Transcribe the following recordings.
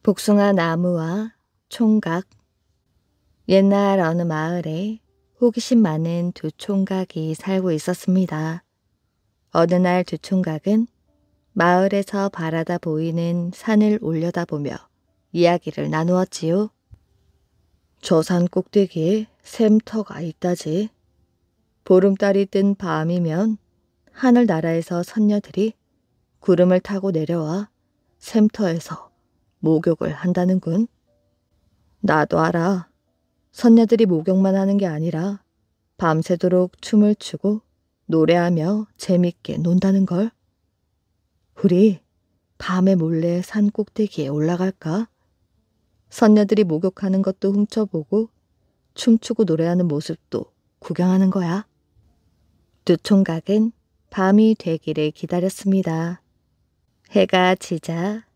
복숭아 나무와 총각. 옛날 어느 마을에 호기심 많은 두 총각이 살고 있었습니다. 어느 날 두 총각은 마을에서 바라다 보이는 산을 올려다보며 이야기를 나누었지요. 저 산 꼭대기에 샘터가 있다지. 보름달이 뜬 밤이면 하늘나라에서 선녀들이 구름을 타고 내려와 샘터에서 목욕을 한다는군. 나도 알아. 선녀들이 목욕만 하는 게 아니라 밤새도록 춤을 추고 노래하며 재밌게 논다는 걸. 우리 밤에 몰래 산 꼭대기에 올라갈까? 선녀들이 목욕하는 것도 훔쳐보고 춤추고 노래하는 모습도 구경하는 거야. 두 총각은 밤이 되기를 기다렸습니다. 해가 지자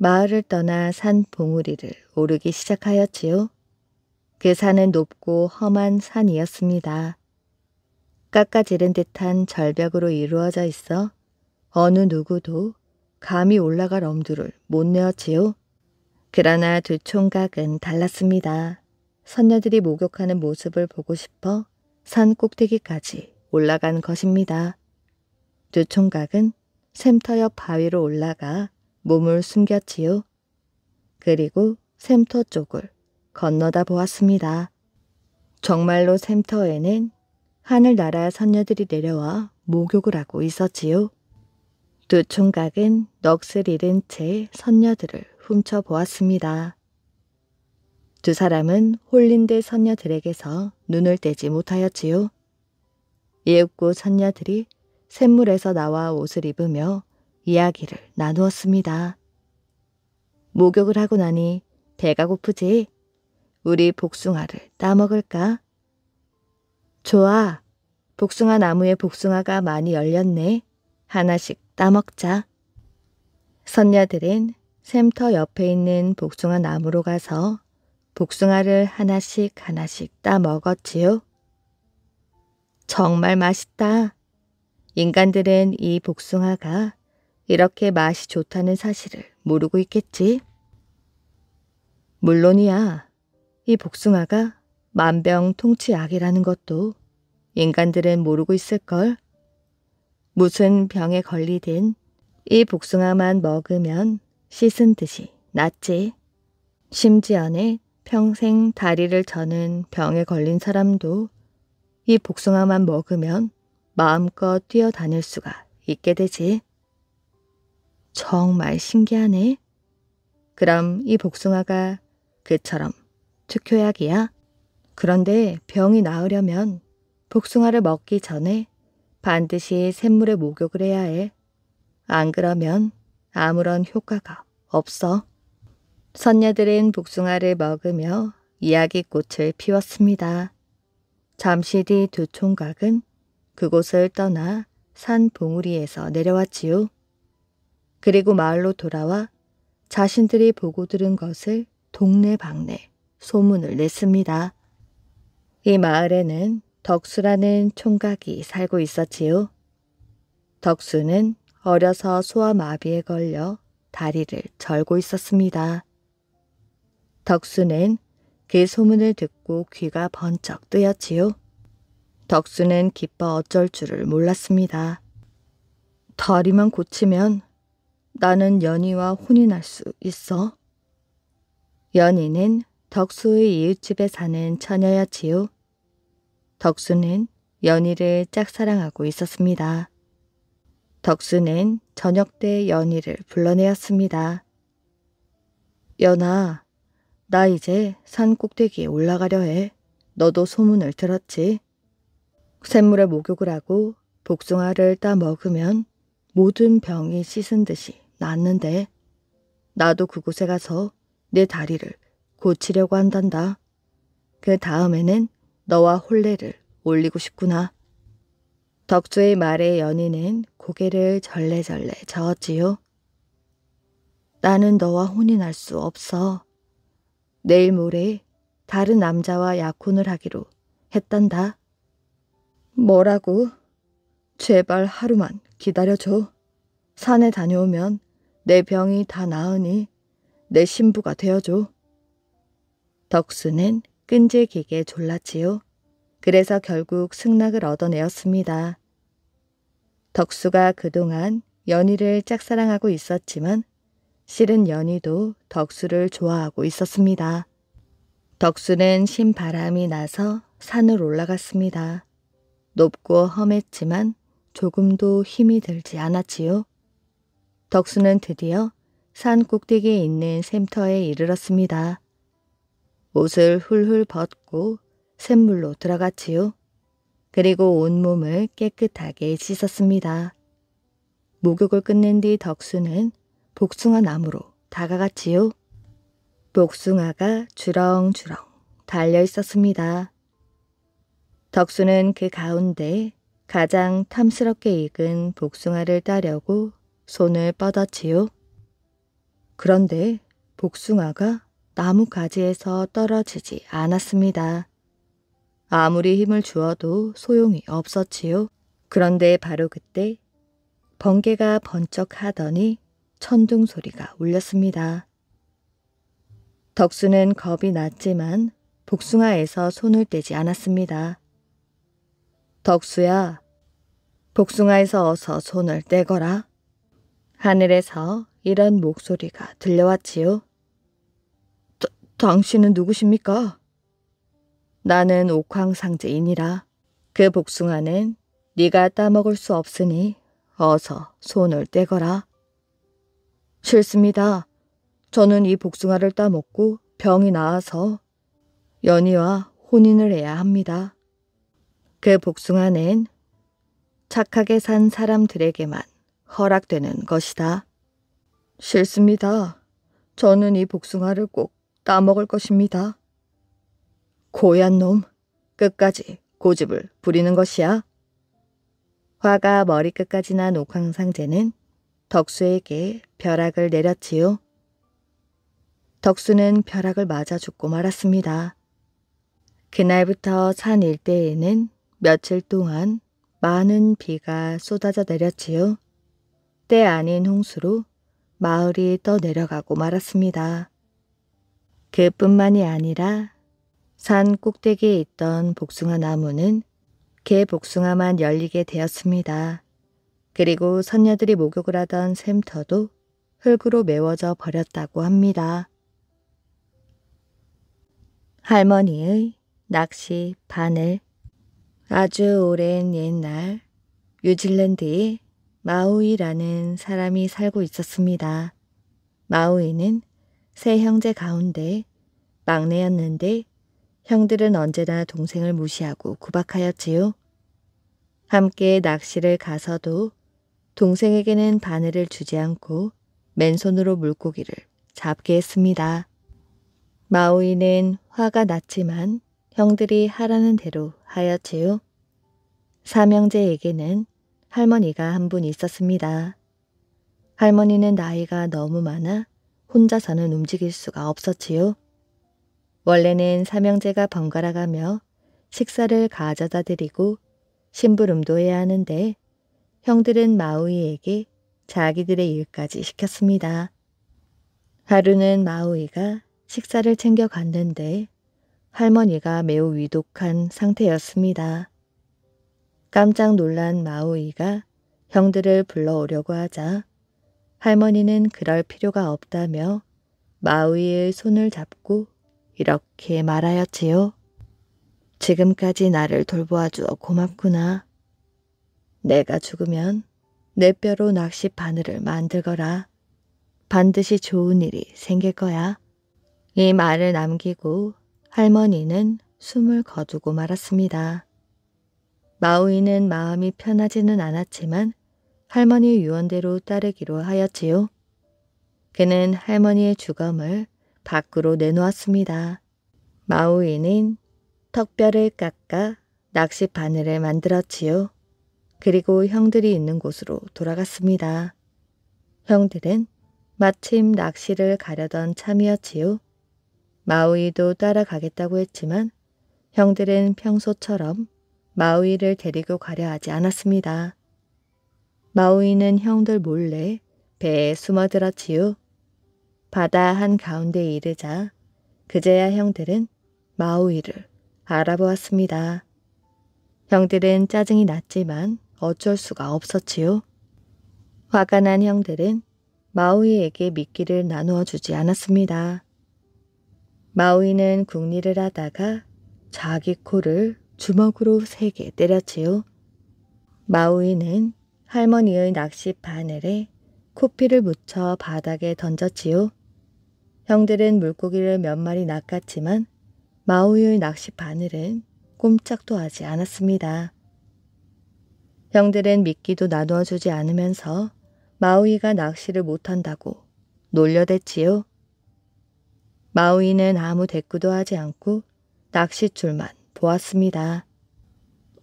마을을 떠나 산 봉우리를 오르기 시작하였지요. 그 산은 높고 험한 산이었습니다. 깎아지른 듯한 절벽으로 이루어져 있어 어느 누구도 감히 올라갈 엄두를 못 내었지요. 그러나 두 총각은 달랐습니다. 선녀들이 목욕하는 모습을 보고 싶어 산 꼭대기까지 올라간 것입니다. 두 총각은 샘터 옆 바위로 올라가 몸을 숨겼지요. 그리고 샘터 쪽을 건너다 보았습니다. 정말로 샘터에는 하늘나라 선녀들이 내려와 목욕을 하고 있었지요. 두 총각은 넋을 잃은 채 선녀들을 훔쳐보았습니다. 두 사람은 홀린 듯 선녀들에게서 눈을 떼지 못하였지요. 예웃고 선녀들이 샘물에서 나와 옷을 입으며 이야기를 나누었습니다. 목욕을 하고 나니 배가 고프지? 우리 복숭아를 따먹을까? 좋아. 복숭아 나무에 복숭아가 많이 열렸네. 하나씩 따먹자. 선녀들은 샘터 옆에 있는 복숭아 나무로 가서 복숭아를 하나씩 따먹었지요. 정말 맛있다. 인간들은 이 복숭아가 이렇게 맛이 좋다는 사실을 모르고 있겠지? 물론이야. 이 복숭아가 만병통치약이라는 것도 인간들은 모르고 있을걸. 무슨 병에 걸리든 이 복숭아만 먹으면 씻은 듯이 낫지. 심지어는 평생 다리를 저는 병에 걸린 사람도 이 복숭아만 먹으면 마음껏 뛰어다닐 수가 있게 되지. 정말 신기하네. 그럼 이 복숭아가 그처럼 특효약이야? 그런데 병이 나으려면 복숭아를 먹기 전에 반드시 샘물에 목욕을 해야 해. 안 그러면 아무런 효과가 없어. 선녀들은 복숭아를 먹으며 이야기꽃을 피웠습니다. 잠시 뒤 두 총각은 그곳을 떠나 산 봉우리에서 내려왔지요. 그리고 마을로 돌아와 자신들이 보고 들은 것을 동네방네 소문을 냈습니다. 이 마을에는 덕수라는 총각이 살고 있었지요. 덕수는 어려서 소아마비에 걸려 다리를 절고 있었습니다. 덕수는 그 소문을 듣고 귀가 번쩍 뜨였지요. 덕수는 기뻐 어쩔 줄을 몰랐습니다. 다리만 고치면 나는 연희와 혼이 날 수 있어. 연희는 덕수의 이웃집에 사는 처녀였지요. 덕수는 연희를 짝사랑하고 있었습니다. 덕수는 저녁 때 연희를 불러내었습니다. 연아, 나 이제 산 꼭대기에 올라가려 해. 너도 소문을 들었지? 샘물에 목욕을 하고 복숭아를 따 먹으면 모든 병이 씻은 듯이 낫는데 나도 그곳에 가서 내 다리를 고치려고 한단다. 그 다음에는 너와 혼례를 올리고 싶구나. 덕수의 말에 연희는 고개를 절레절레 저었지요. 나는 너와 혼이 날 수 없어. 내일 모레 다른 남자와 약혼을 하기로 했단다. 뭐라고? 제발 하루만 기다려줘. 산에 다녀오면 내 병이 다 나으니 내 신부가 되어줘. 덕수는 끈질기게 졸랐지요. 그래서 결국 승낙을 얻어내었습니다. 덕수가 그동안 연희를 짝사랑하고 있었지만 실은 연희도 덕수를 좋아하고 있었습니다. 덕수는 신바람이 나서 산을 올라갔습니다. 높고 험했지만 조금도 힘이 들지 않았지요. 덕수는 드디어 산 꼭대기에 있는 샘터에 이르렀습니다. 옷을 훌훌 벗고 샘물로 들어갔지요. 그리고 온몸을 깨끗하게 씻었습니다. 목욕을 끝낸 뒤 덕수는 복숭아 나무로 다가갔지요. 복숭아가 주렁주렁 달려 있었습니다. 덕수는 그 가운데 가장 탐스럽게 익은 복숭아를 따려고 손을 뻗었지요. 그런데 복숭아가 나무 가지에서 떨어지지 않았습니다. 아무리 힘을 주어도 소용이 없었지요. 그런데 바로 그때 번개가 번쩍 하더니 천둥 소리가 울렸습니다. 덕수는 겁이 났지만 복숭아에서 손을 떼지 않았습니다. 덕수야, 복숭아에서 어서 손을 떼거라. 하늘에서 이런 목소리가 들려왔지요. 당신은 누구십니까? 나는 옥황상제이니라. 그 복숭아는 네가 따먹을 수 없으니 어서 손을 떼거라. 싫습니다. 저는 이 복숭아를 따먹고 병이 나아서 연희와 혼인을 해야 합니다. 그 복숭아는 착하게 산 사람들에게만 허락되는 것이다. 싫습니다. 저는 이 복숭아를 꼭 따먹을 것입니다. 고얀 놈, 끝까지 고집을 부리는 것이야. 화가 머리끝까지 난 옥황상제는 덕수에게 벼락을 내렸지요. 덕수는 벼락을 맞아 죽고 말았습니다. 그날부터 산 일대에는 며칠 동안 많은 비가 쏟아져 내렸지요. 때 아닌 홍수로 마을이 떠내려가고 말았습니다. 그뿐만이 아니라 산 꼭대기에 있던 복숭아 나무는 개 복숭아만 열리게 되었습니다. 그리고 선녀들이 목욕을 하던 샘터도 흙으로 메워져 버렸다고 합니다. 할머니의 낚시 바늘. 아주 오랜 옛날 뉴질랜드에 마우이라는 사람이 살고 있었습니다. 마우이는 세 형제 가운데 막내였는데 형들은 언제나 동생을 무시하고 구박하였지요. 함께 낚시를 가서도 동생에게는 바늘을 주지 않고 맨손으로 물고기를 잡게 했습니다. 마우이는 화가 났지만 형들이 하라는 대로 하였지요. 삼형제에게는 할머니가 한 분 있었습니다. 할머니는 나이가 너무 많아 혼자서는 움직일 수가 없었지요. 원래는 삼형제가 번갈아 가며 식사를 가져다 드리고 심부름도 해야 하는데 형들은 마우이에게 자기들의 일까지 시켰습니다. 하루는 마우이가 식사를 챙겨 갔는데 할머니가 매우 위독한 상태였습니다. 깜짝 놀란 마우이가 형들을 불러오려고 하자 할머니는 그럴 필요가 없다며 마우이의 손을 잡고 이렇게 말하였지요. 지금까지 나를 돌보아주어 고맙구나. 내가 죽으면 내 뼈로 낚시 바늘을 만들거라. 반드시 좋은 일이 생길 거야. 이 말을 남기고 할머니는 숨을 거두고 말았습니다. 마우이는 마음이 편하지는 않았지만 할머니의 유언대로 따르기로 하였지요. 그는 할머니의 주검을 밖으로 내놓았습니다. 마우이는 턱뼈를 깎아 낚시 바늘을 만들었지요. 그리고 형들이 있는 곳으로 돌아갔습니다. 형들은 마침 낚시를 가려던 참이었지요. 마우이도 따라가겠다고 했지만 형들은 평소처럼 마우이를 데리고 가려 하지 않았습니다. 마우이는 형들 몰래 배에 숨어들었지요. 바다 한가운데에 이르자 그제야 형들은 마우이를 알아보았습니다. 형들은 짜증이 났지만 어쩔 수가 없었지요. 화가 난 형들은 마우이에게 미끼를 나누어 주지 않았습니다. 마우이는 궁리를 하다가 자기 코를 주먹으로 3개 때렸지요. 마우이는 할머니의 낚시 바늘에 코피를 묻혀 바닥에 던졌지요. 형들은 물고기를 몇 마리 낚았지만 마우이의 낚시 바늘은 꼼짝도 하지 않았습니다. 형들은 미끼도 나누어 주지 않으면서 마우이가 낚시를 못한다고 놀려댔지요. 마우이는 아무 대꾸도 하지 않고 낚싯줄만 보았습니다.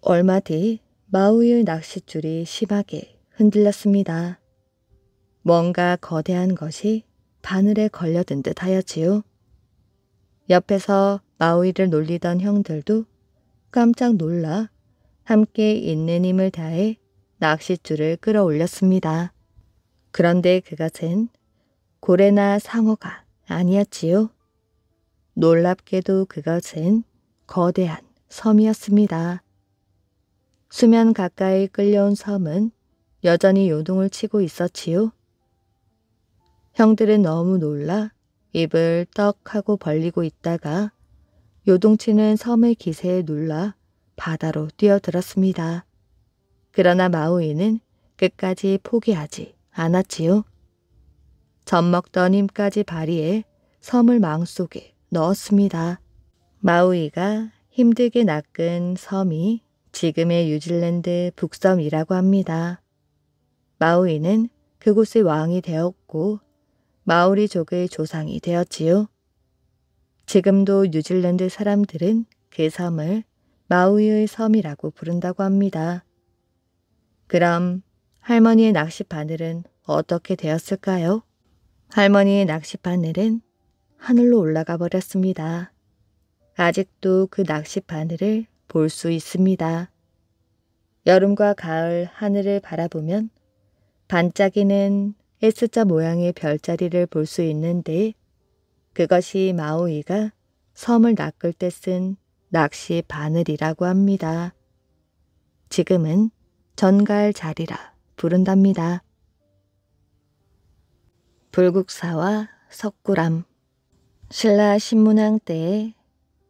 얼마 뒤 마우이의 낚싯줄이 심하게 흔들렸습니다. 뭔가 거대한 것이 바늘에 걸려든 듯 하였지요. 옆에서 마우이를 놀리던 형들도 깜짝 놀라 함께 있는 힘을 다해 낚싯줄을 끌어올렸습니다. 그런데 그것은 고래나 상어가 아니었지요. 놀랍게도 그것은 거대한 섬이었습니다. 수면 가까이 끌려온 섬은 여전히 요동을 치고 있었지요. 형들은 너무 놀라 입을 떡 하고 벌리고 있다가 요동치는 섬의 기세에 놀라 바다로 뛰어들었습니다. 그러나 마우이는 끝까지 포기하지 않았지요. 젖먹던 힘까지 발휘해 섬을 망 속에 넣었습니다. 마우이가 힘들게 낚은 섬이 지금의 뉴질랜드 북섬이라고 합니다. 마우이는 그곳의 왕이 되었고 마오리족의 조상이 되었지요. 지금도 뉴질랜드 사람들은 그 섬을 마우이의 섬이라고 부른다고 합니다. 그럼 할머니의 낚시 바늘은 어떻게 되었을까요? 할머니의 낚시 바늘은 하늘로 올라가 버렸습니다. 아직도 그 낚시 바늘을 볼 수 있습니다. 여름과 가을 하늘을 바라보면 반짝이는 S자 모양의 별자리를 볼 수 있는데 그것이 마우이가 섬을 낚을 때 쓴 낚시 바늘이라고 합니다. 지금은 전갈자리라 부른답니다. 불국사와 석굴암. 신라 신문왕 때에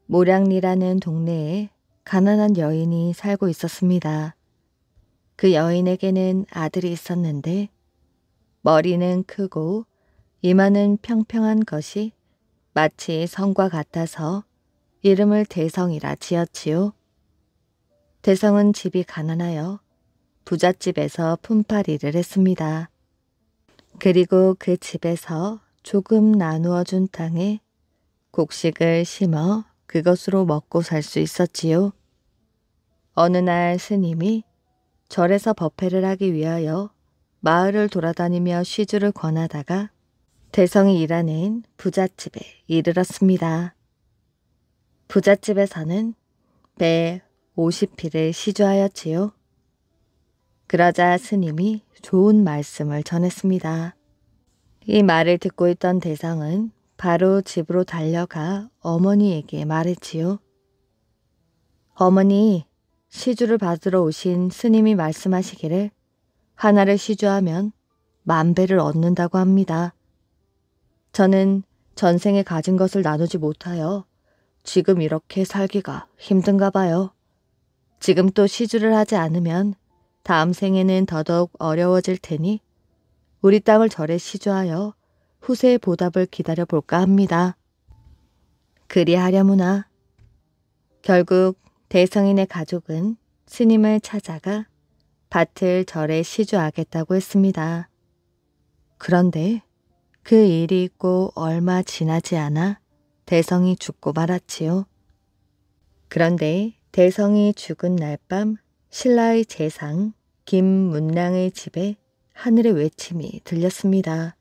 모량리라는 동네에 가난한 여인이 살고 있었습니다. 그 여인에게는 아들이 있었는데 머리는 크고 이마는 평평한 것이 마치 성과 같아서 이름을 대성이라 지었지요. 대성은 집이 가난하여 부잣집에서 품팔이를 했습니다. 그리고 그 집에서 조금 나누어 준 땅에 곡식을 심어 그것으로 먹고 살 수 있었지요. 어느 날 스님이 절에서 법회를 하기 위하여 마을을 돌아다니며 시주를 권하다가 대성이 일하는 부잣집에 이르렀습니다. 부잣집에서는 매 50피를 시주하였지요. 그러자 스님이 좋은 말씀을 전했습니다. 이 말을 듣고 있던 대성은 바로 집으로 달려가 어머니에게 말했지요. 어머니, 시주를 받으러 오신 스님이 말씀하시기를 하나를 시주하면 10,000배를 얻는다고 합니다. 저는 전생에 가진 것을 나누지 못하여 지금 이렇게 살기가 힘든가 봐요. 지금 또 시주를 하지 않으면 다음 생에는 더더욱 어려워질 테니 우리 땅을 절에 시주하여 후세의 보답을 기다려볼까 합니다. 그리하려무나. 결국 대성인의 가족은 스님을 찾아가 밭을 절에 시주하겠다고 했습니다. 그런데 그 일이 있고 얼마 지나지 않아 대성이 죽고 말았지요. 그런데 대성이 죽은 날 밤 신라의 재상 김문랑의 집에 하늘의 외침이 들렸습니다.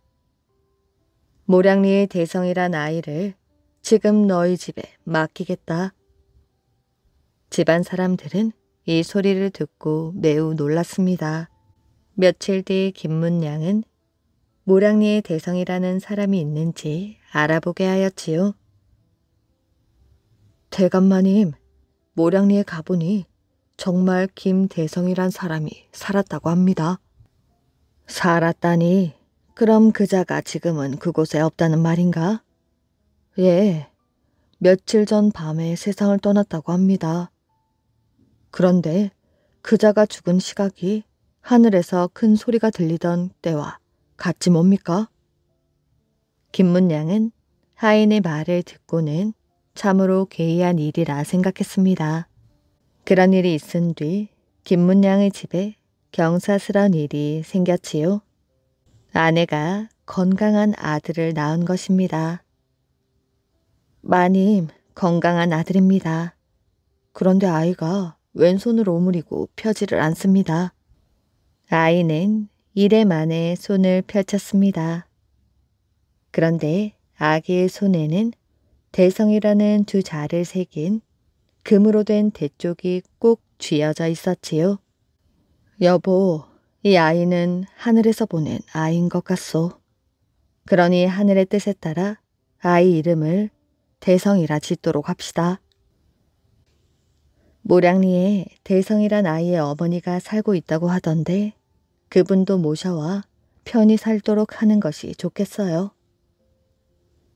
모량리의 대성이란 아이를 지금 너희 집에 맡기겠다. 집안 사람들은 이 소리를 듣고 매우 놀랐습니다. 며칠 뒤 김문량은 모량리에 대성이라는 사람이 있는지 알아보게 하였지요. 대감마님, 모량리에 가보니 정말 김대성이란 사람이 살았다고 합니다. 살았다니, 그럼 그자가 지금은 그곳에 없다는 말인가? 예, 며칠 전 밤에 세상을 떠났다고 합니다. 그런데 그자가 죽은 시각이 하늘에서 큰 소리가 들리던 때와 같이 뭡니까? 김문량은 하인의 말을 듣고는 참으로 괴이한 일이라 생각했습니다. 그런 일이 있은 뒤 김문량의 집에 경사스러운 일이 생겼지요. 아내가 건강한 아들을 낳은 것입니다. 마님, 건강한 아들입니다. 그런데 아이가 왼손을 오므리고 펴지를 않습니다. 아이는 이래 만에 손을 펼쳤습니다. 그런데 아기의 손에는 대성이라는 두 자를 새긴 금으로 된 대쪽이 꼭 쥐어져 있었지요. 여보, 이 아이는 하늘에서 보낸 아이인 것 같소. 그러니 하늘의 뜻에 따라 아이 이름을 대성이라 짓도록 합시다. 모량리에 대성이란 아이의 어머니가 살고 있다고 하던데 그분도 모셔와 편히 살도록 하는 것이 좋겠어요.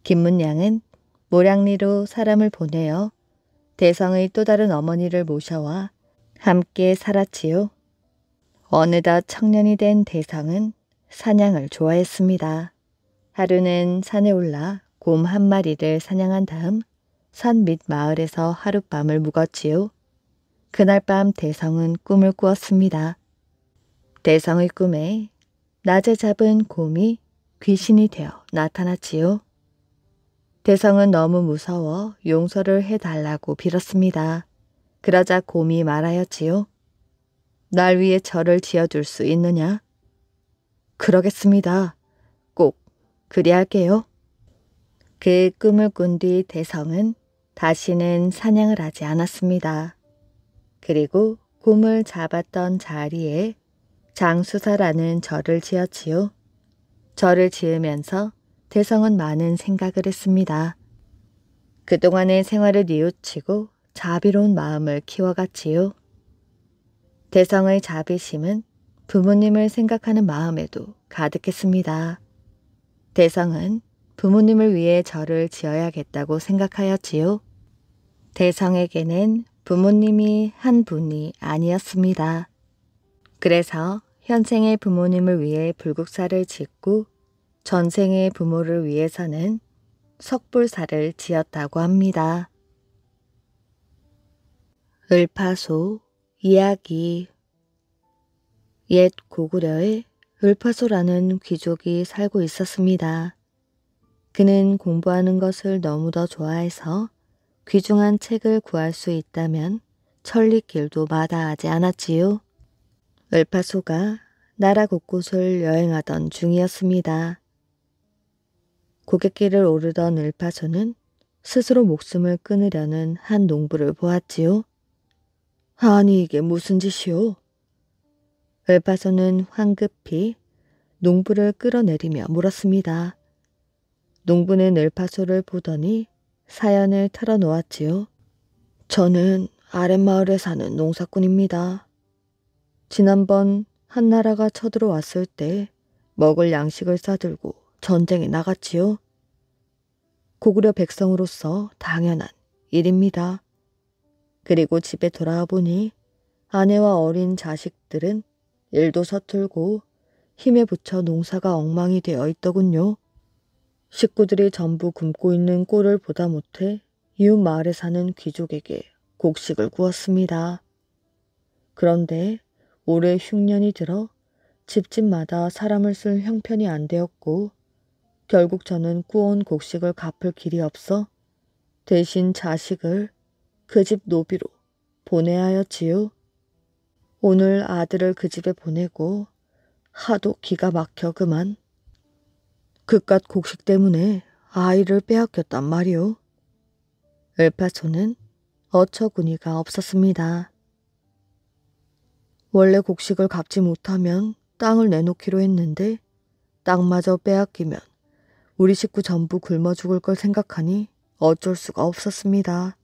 김문량은 모량리로 사람을 보내어 대성의 또 다른 어머니를 모셔와 함께 살았지요. 어느덧 청년이 된 대성은 사냥을 좋아했습니다. 하루는 산에 올라 곰 한 마리를 사냥한 다음 산 밑 마을에서 하룻밤을 묵었지요. 그날 밤 대성은 꿈을 꾸었습니다. 대성의 꿈에 낮에 잡은 곰이 귀신이 되어 나타났지요. 대성은 너무 무서워 용서를 해달라고 빌었습니다. 그러자 곰이 말하였지요. 날 위해 절을 지어줄 수 있느냐? 그러겠습니다. 꼭 그리할게요. 그 꿈을 꾼 뒤 대성은 다시는 사냥을 하지 않았습니다. 그리고 곰을 잡았던 자리에 장수사라는 절을 지었지요. 절을 지으면서 대성은 많은 생각을 했습니다. 그동안의 생활을 뉘우치고 자비로운 마음을 키워갔지요. 대성의 자비심은 부모님을 생각하는 마음에도 가득했습니다. 대성은 부모님을 위해 절을 지어야겠다고 생각하였지요. 대성에게는 부모님이 한 분이 아니었습니다. 그래서 현생의 부모님을 위해 불국사를 짓고 전생의 부모를 위해서는 석불사를 지었다고 합니다. 을파소 이야기. 옛 고구려에 을파소라는 귀족이 살고 있었습니다. 그는 공부하는 것을 너무도 좋아해서 귀중한 책을 구할 수 있다면 천리길도 마다하지 않았지요. 을파소가 나라 곳곳을 여행하던 중이었습니다. 고갯길을 오르던 을파소는 스스로 목숨을 끊으려는 한 농부를 보았지요. 아니 이게 무슨 짓이오? 을파소는 황급히 농부를 끌어내리며 물었습니다. 농부는 을파소를 보더니 사연을 털어놓았지요. 저는 아랫마을에 사는 농사꾼입니다. 지난번 한나라가 쳐들어왔을 때 먹을 양식을 싸들고 전쟁에 나갔지요. 고구려 백성으로서 당연한 일입니다. 그리고 집에 돌아와 보니 아내와 어린 자식들은 일도 서툴고 힘에 부쳐 농사가 엉망이 되어 있더군요. 식구들이 전부 굶고 있는 꼴을 보다 못해 이웃 마을에 사는 귀족에게 곡식을 구웠습니다. 그런데 올해 흉년이 들어 집집마다 사람을 쓸 형편이 안 되었고 결국 저는 구워온 곡식을 갚을 길이 없어 대신 자식을 그 집 노비로 보내야 하였지요. 오늘 아들을 그 집에 보내고 하도 기가 막혀 그만. 그깟 곡식 때문에 아이를 빼앗겼단 말이오. 을파소는 어처구니가 없었습니다. 원래 곡식을 갚지 못하면 땅을 내놓기로 했는데 땅마저 빼앗기면 우리 식구 전부 굶어 죽을 걸 생각하니 어쩔 수가 없었습니다.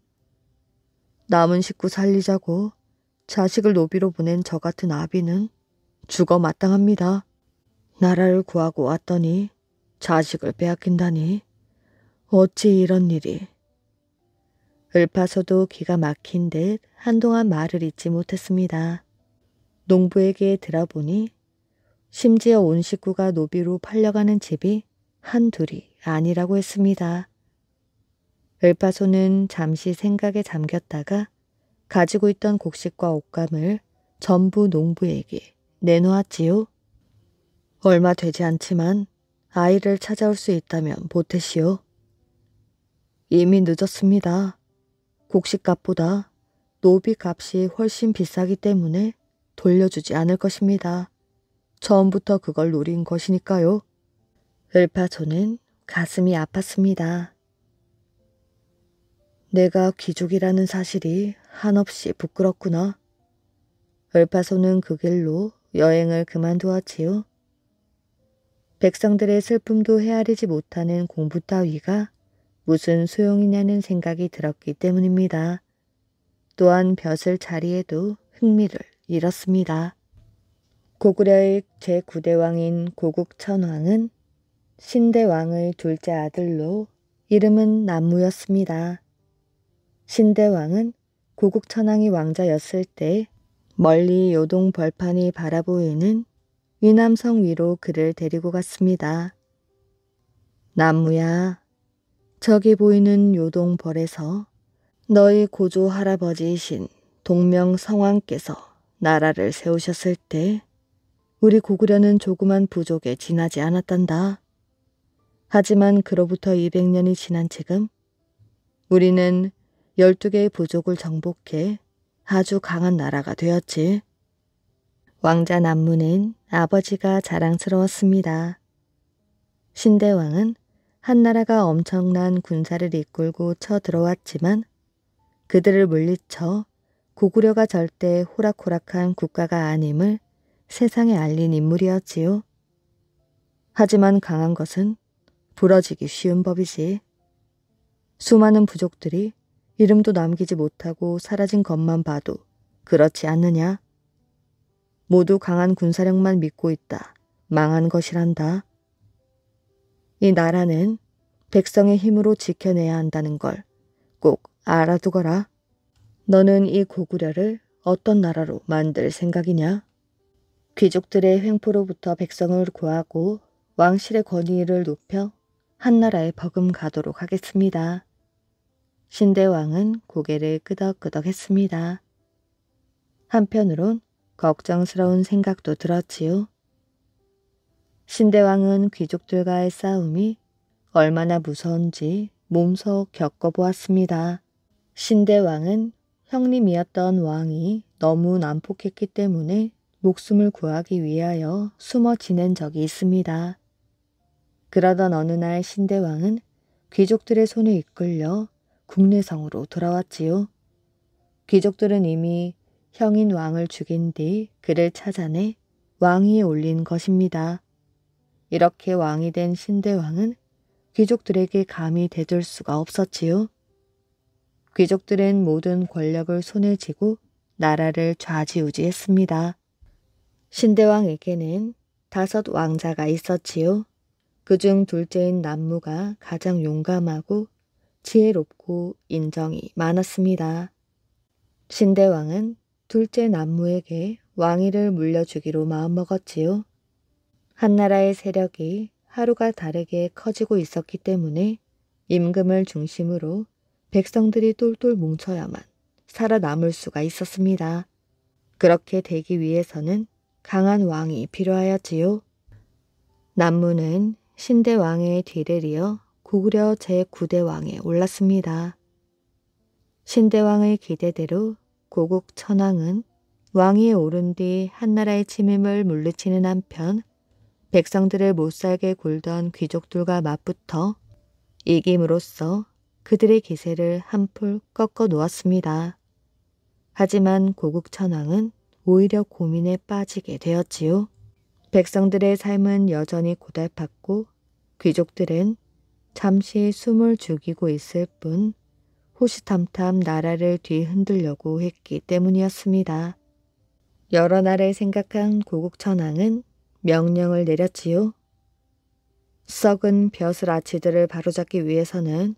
남은 식구 살리자고 자식을 노비로 보낸 저 같은 아비는 죽어 마땅합니다. 나라를 구하고 왔더니 자식을 빼앗긴다니 어찌 이런 일이. 을파소도 기가 막힌 듯 한동안 말을 잇지 못했습니다. 농부에게 들어보니 심지어 온 식구가 노비로 팔려가는 집이 한둘이 아니라고 했습니다. 을파소는 잠시 생각에 잠겼다가 가지고 있던 곡식과 옷감을 전부 농부에게 내놓았지요. 얼마 되지 않지만 아이를 찾아올 수 있다면 보태시오. 이미 늦었습니다. 곡식값보다 노비 값이 훨씬 비싸기 때문에 돌려주지 않을 것입니다. 처음부터 그걸 노린 것이니까요. 을파소는 가슴이 아팠습니다. 내가 귀족이라는 사실이 한없이 부끄럽구나. 을파소는 그 길로 여행을 그만두었지요. 백성들의 슬픔도 헤아리지 못하는 공부 따위가 무슨 소용이냐는 생각이 들었기 때문입니다. 또한 벼슬 자리에도 흥미를 잃었습니다. 고구려의 제9대왕인 고국천왕은 신대왕의 둘째 아들로 이름은 남무였습니다. 신대왕은 고국천왕이 왕자였을 때 멀리 요동 벌판이 바라보이는 위남성 위로 그를 데리고 갔습니다. 남무야, 저기 보이는 요동 벌에서 너희 고조 할아버지이신 동명 성왕께서 나라를 세우셨을 때 우리 고구려는 조그만 부족에 지나지 않았단다. 하지만 그로부터 200년이 지난 지금 우리는 12개의 부족을 정복해 아주 강한 나라가 되었지. 왕자 남무는 아버지가 자랑스러웠습니다. 신대왕은 한나라가 엄청난 군사를 이끌고 쳐들어왔지만 그들을 물리쳐 고구려가 절대 호락호락한 국가가 아님을 세상에 알린 인물이었지요. 하지만 강한 것은 부러지기 쉬운 법이지. 수많은 부족들이 이름도 남기지 못하고 사라진 것만 봐도 그렇지 않느냐. 모두 강한 군사력만 믿고 있다. 망한 것이란다. 이 나라는 백성의 힘으로 지켜내야 한다는 걸 꼭 알아두거라. 너는 이 고구려를 어떤 나라로 만들 생각이냐? 귀족들의 횡포로부터 백성을 구하고 왕실의 권위를 높여 한나라에 버금가도록 하겠습니다. 신대왕은 고개를 끄덕끄덕했습니다. 한편으론 걱정스러운 생각도 들었지요. 신대왕은 귀족들과의 싸움이 얼마나 무서운지 몸소 겪어보았습니다. 신대왕은 형님이었던 왕이 너무 난폭했기 때문에 목숨을 구하기 위하여 숨어 지낸 적이 있습니다. 그러던 어느 날 신대왕은 귀족들의 손에 이끌려 국내성으로 돌아왔지요. 귀족들은 이미 형인 왕을 죽인 뒤 그를 찾아내 왕위에 올린 것입니다. 이렇게 왕이 된 신대왕은 귀족들에게 감히 대들 수가 없었지요. 귀족들은 모든 권력을 손에 쥐고 나라를 좌지우지했습니다. 신대왕에게는 5 왕자가 있었지요. 그중 둘째인 남무가 가장 용감하고 지혜롭고 인정이 많았습니다. 신대왕은 둘째 남무에게 왕위를 물려주기로 마음먹었지요. 한나라의 세력이 하루가 다르게 커지고 있었기 때문에 임금을 중심으로 백성들이 똘똘 뭉쳐야만 살아남을 수가 있었습니다. 그렇게 되기 위해서는 강한 왕이 필요하였지요. 남무는 신대왕의 뒤를 이어 고구려 제9대왕에 올랐습니다. 신대왕의 기대대로 고국천왕은 왕위에 오른 뒤 한나라의 침임을 물리치는 한편 백성들을 못살게 굴던 귀족들과 맞붙어 이김으로써 그들의 기세를 한풀 꺾어 놓았습니다. 하지만 고국천왕은 오히려 고민에 빠지게 되었지요. 백성들의 삶은 여전히 고달팠고 귀족들은 잠시 숨을 죽이고 있을 뿐 호시탐탐 나라를 뒤흔들려고 했기 때문이었습니다. 여러 날을 생각한 고국천왕은 명령을 내렸지요. 썩은 벼슬 아치들을 바로잡기 위해서는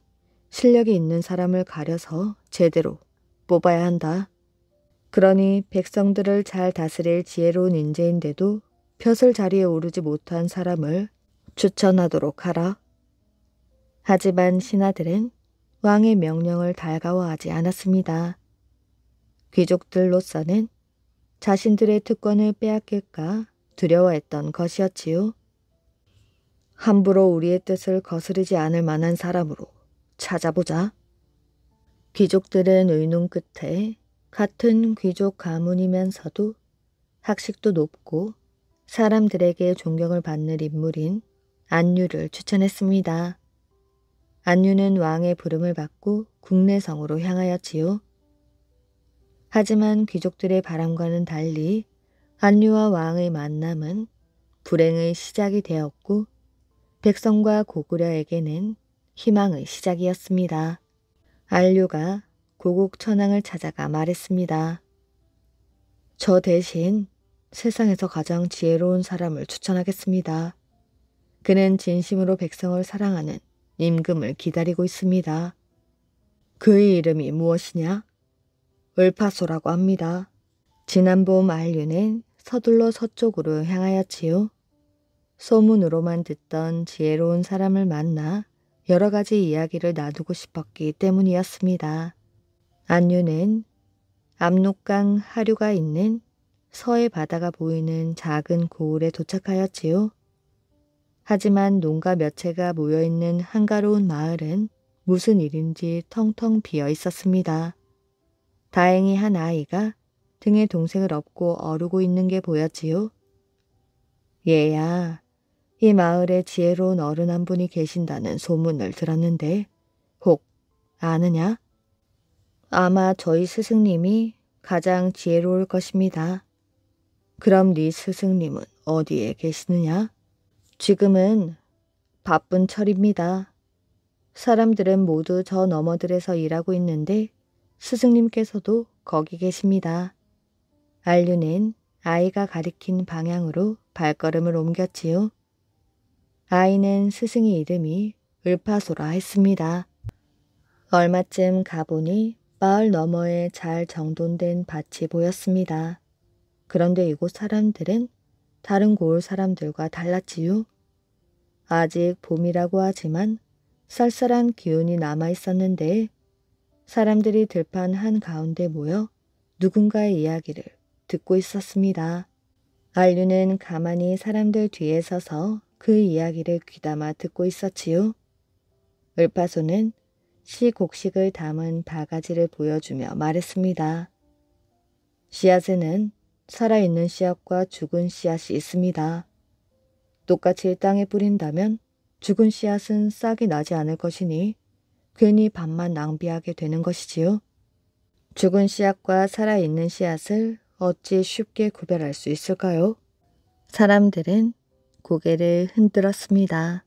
실력이 있는 사람을 가려서 제대로 뽑아야 한다. 그러니 백성들을 잘 다스릴 지혜로운 인재인데도 벼슬 자리에 오르지 못한 사람을 추천하도록 하라. 하지만 신하들은 왕의 명령을 달가워하지 않았습니다. 귀족들로서는 자신들의 특권을 빼앗길까 두려워했던 것이었지요. 함부로 우리의 뜻을 거스르지 않을 만한 사람으로 찾아보자. 귀족들은 의논 끝에 같은 귀족 가문이면서도 학식도 높고 사람들에게 존경을 받는 인물인 안류를 추천했습니다. 안류는 왕의 부름을 받고 국내성으로 향하였지요. 하지만 귀족들의 바람과는 달리 안류와 왕의 만남은 불행의 시작이 되었고 백성과 고구려에게는 희망의 시작이었습니다. 안류가 고국 천왕을 찾아가 말했습니다. 저 대신 세상에서 가장 지혜로운 사람을 추천하겠습니다. 그는 진심으로 백성을 사랑하는 임금을 기다리고 있습니다. 그의 이름이 무엇이냐? 을파소라고 합니다. 지난 봄 안류는 서둘러 서쪽으로 향하였지요. 소문으로만 듣던 지혜로운 사람을 만나 여러 가지 이야기를 나누고 싶었기 때문이었습니다. 안류는 압록강 하류가 있는 서해 바다가 보이는 작은 고을에 도착하였지요. 하지만 농가 몇 채가 모여있는 한가로운 마을은 무슨 일인지 텅텅 비어 있었습니다. 다행히 한 아이가 등에 동생을 업고 어르고 있는 게 보였지요. 얘야, 이 마을에 지혜로운 어른 한 분이 계신다는 소문을 들었는데 혹 아느냐? 아마 저희 스승님이 가장 지혜로울 것입니다. 그럼 네 스승님은 어디에 계시느냐? 지금은 바쁜 철입니다. 사람들은 모두 저 너머들에서 일하고 있는데 스승님께서도 거기 계십니다. 안류는 아이가 가리킨 방향으로 발걸음을 옮겼지요. 아이는 스승의 이름이 을파소라 했습니다. 얼마쯤 가보니 마을 너머에 잘 정돈된 밭이 보였습니다. 그런데 이곳 사람들은 다른 고을 사람들과 달랐지요. 아직 봄이라고 하지만 쌀쌀한 기운이 남아 있었는데 사람들이 들판 한가운데 모여 누군가의 이야기를 듣고 있었습니다. 안류는 가만히 사람들 뒤에 서서 그 이야기를 귀담아 듣고 있었지요. 을파소는 씨 곡식을 담은 바가지를 보여주며 말했습니다. 씨앗에는 살아있는 씨앗과 죽은 씨앗이 있습니다. 똑같이 땅에 뿌린다면 죽은 씨앗은 싹이 나지 않을 것이니 괜히 밥만 낭비하게 되는 것이지요. 죽은 씨앗과 살아있는 씨앗을 어찌 쉽게 구별할 수 있을까요? 사람들은 고개를 흔들었습니다.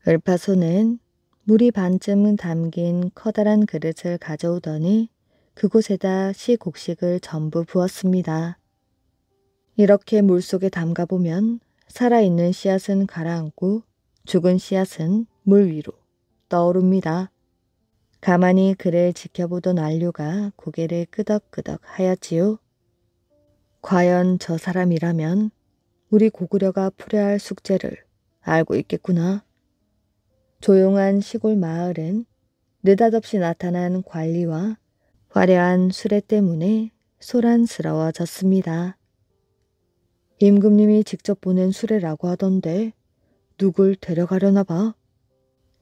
을파소는 물이 반쯤 담긴 커다란 그릇을 가져오더니 그곳에다 씨 곡식을 전부 부었습니다. 이렇게 물속에 담가보면 살아있는 씨앗은 가라앉고 죽은 씨앗은 물 위로 떠오릅니다. 가만히 그를 지켜보던 안류가 고개를 끄덕끄덕 하였지요. 과연 저 사람이라면 우리 고구려가 풀어야 할 숙제를 알고 있겠구나. 조용한 시골 마을은 느닷없이 나타난 관리와 화려한 수레 때문에 소란스러워졌습니다. 임금님이 직접 보낸 수레라고 하던데 누굴 데려가려나 봐.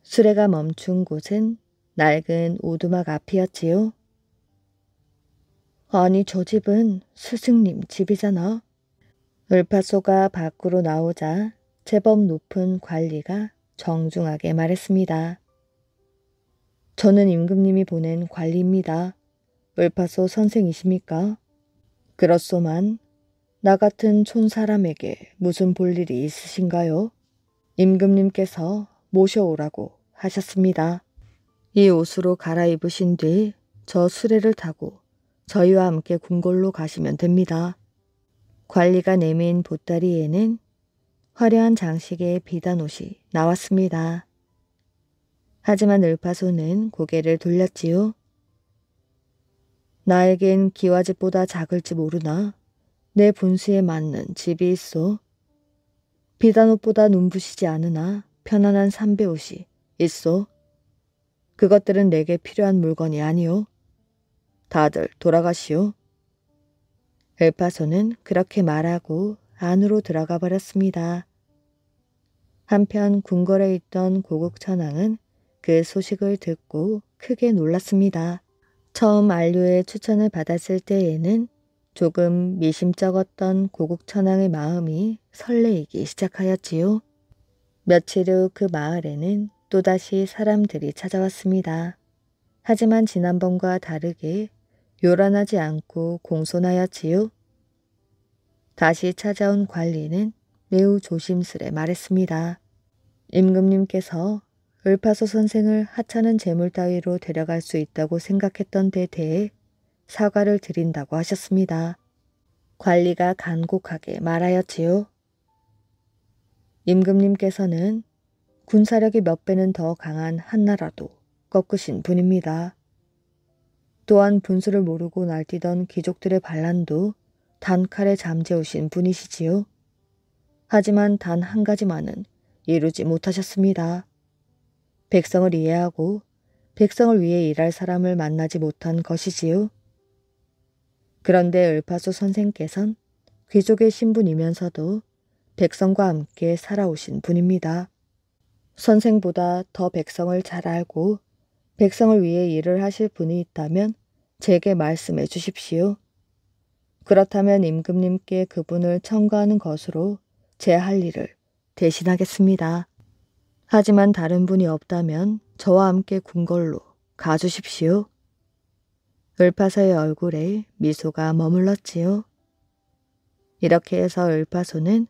수레가 멈춘 곳은 낡은 오두막 앞이었지요. 아니 저 집은 스승님 집이잖아. 을파소가 밖으로 나오자 제법 높은 관리가 정중하게 말했습니다. 저는 임금님이 보낸 관리입니다. 을파소 선생이십니까? 그렇소만 나 같은 촌사람에게 무슨 볼일이 있으신가요? 임금님께서 모셔오라고 하셨습니다. 이 옷으로 갈아입으신 뒤 저 수레를 타고 저희와 함께 궁궐로 가시면 됩니다. 관리가 내민 보따리에는 화려한 장식의 비단옷이 나왔습니다. 하지만 을파소는 고개를 돌렸지요. 나에겐 기와집보다 작을지 모르나 내 분수에 맞는 집이 있어. 비단옷보다 눈부시지 않으나 편안한 삼배옷이 있어. 그것들은 내게 필요한 물건이 아니오. 다들 돌아가시오. 엘파소는 그렇게 말하고 안으로 들어가 버렸습니다. 한편 궁궐에 있던 고국천왕은 그 소식을 듣고 크게 놀랐습니다. 처음 안류의 추천을 받았을 때에는 조금 미심쩍었던 고국천왕의 마음이 설레이기 시작하였지요. 며칠 후 그 마을에는 또다시 사람들이 찾아왔습니다. 하지만 지난번과 다르게 요란하지 않고 공손하였지요. 다시 찾아온 관리는 매우 조심스레 말했습니다. 임금님께서 을파소 선생을 하찮은 재물 따위로 데려갈 수 있다고 생각했던 데 대해 사과를 드린다고 하셨습니다. 관리가 간곡하게 말하였지요. 임금님께서는 군사력이 몇 배는 더 강한 한나라도 꺾으신 분입니다. 또한 분수를 모르고 날뛰던 귀족들의 반란도 단칼에 잠재우신 분이시지요. 하지만 단 한 가지만은 이루지 못하셨습니다. 백성을 이해하고 백성을 위해 일할 사람을 만나지 못한 것이지요. 그런데 을파소 선생께선 귀족의 신분이면서도 백성과 함께 살아오신 분입니다. 선생보다 더 백성을 잘 알고 백성을 위해 일을 하실 분이 있다면 제게 말씀해 주십시오. 그렇다면 임금님께 그분을 청구하는 것으로 제 할 일을 대신하겠습니다. 하지만 다른 분이 없다면 저와 함께 궁궐로 가주십시오. 을파소의 얼굴에 미소가 머물렀지요. 이렇게 해서 을파소는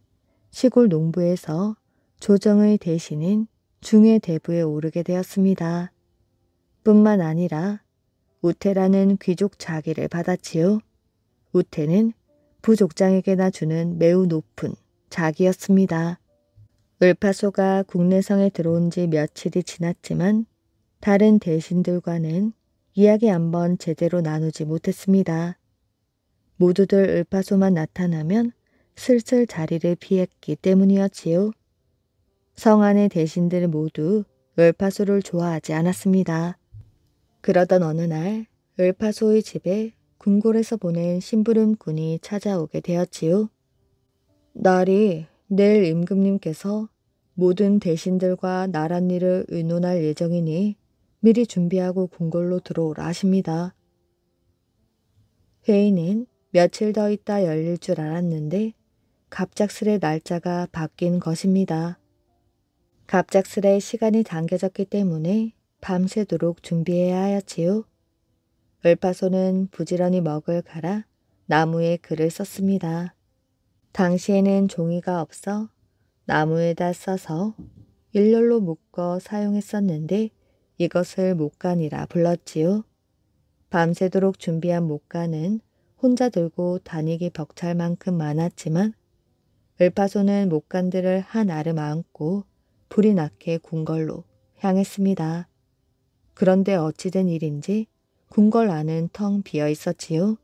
시골 농부에서 조정의 대신인 중의 대부에 오르게 되었습니다. 뿐만 아니라 우태라는 귀족 자기를 받았지요. 우태는 부족장에게나 주는 매우 높은 자기였습니다. 을파소가 국내성에 들어온 지 며칠이 지났지만 다른 대신들과는 이야기 한번 제대로 나누지 못했습니다. 모두들 을파소만 나타나면 슬슬 자리를 피했기 때문이었지요. 성 안의 대신들 모두 을파소를 좋아하지 않았습니다. 그러던 어느 날 을파소의 집에 궁궐에서 보낸 심부름꾼이 찾아오게 되었지요. 날이 내일 임금님께서 모든 대신들과 나랏일을 의논할 예정이니 미리 준비하고 궁궐로 들어오라 하십니다. 회의는 며칠 더 있다 열릴 줄 알았는데 갑작스레 날짜가 바뀐 것입니다. 갑작스레 시간이 당겨졌기 때문에 밤새도록 준비해야 하였지요. 을파소는 부지런히 먹을 갈아 나무에 글을 썼습니다. 당시에는 종이가 없어 나무에다 써서 일렬로 묶어 사용했었는데 이것을 목간이라 불렀지요. 밤새도록 준비한 목간은 혼자 들고 다니기 벅찰 만큼 많았지만 을파소는 목간들을 한 아름 안고 불이 나게 궁궐로 향했습니다. 그런데 어찌된 일인지 궁궐 안은 텅 비어 있었지요.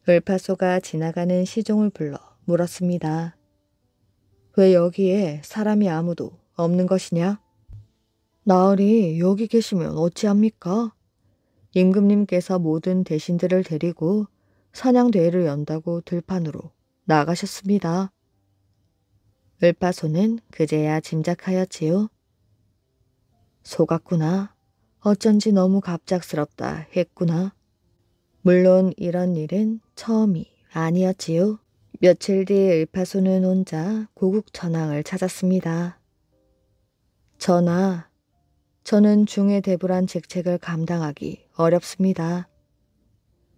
을파소가 지나가는 시종을 불러 물었습니다. 왜 여기에 사람이 아무도 없는 것이냐? 나으리 여기 계시면 어찌합니까? 임금님께서 모든 대신들을 데리고 사냥대회를 연다고 들판으로 나가셨습니다. 을파소는 그제야 짐작하였지요. 속았구나. 어쩐지 너무 갑작스럽다 했구나. 물론 이런 일은 처음이 아니었지요. 며칠 뒤 을파소는 혼자 고국천왕을 찾았습니다. 전하, 저는 중의 대부란 직책을 감당하기 어렵습니다.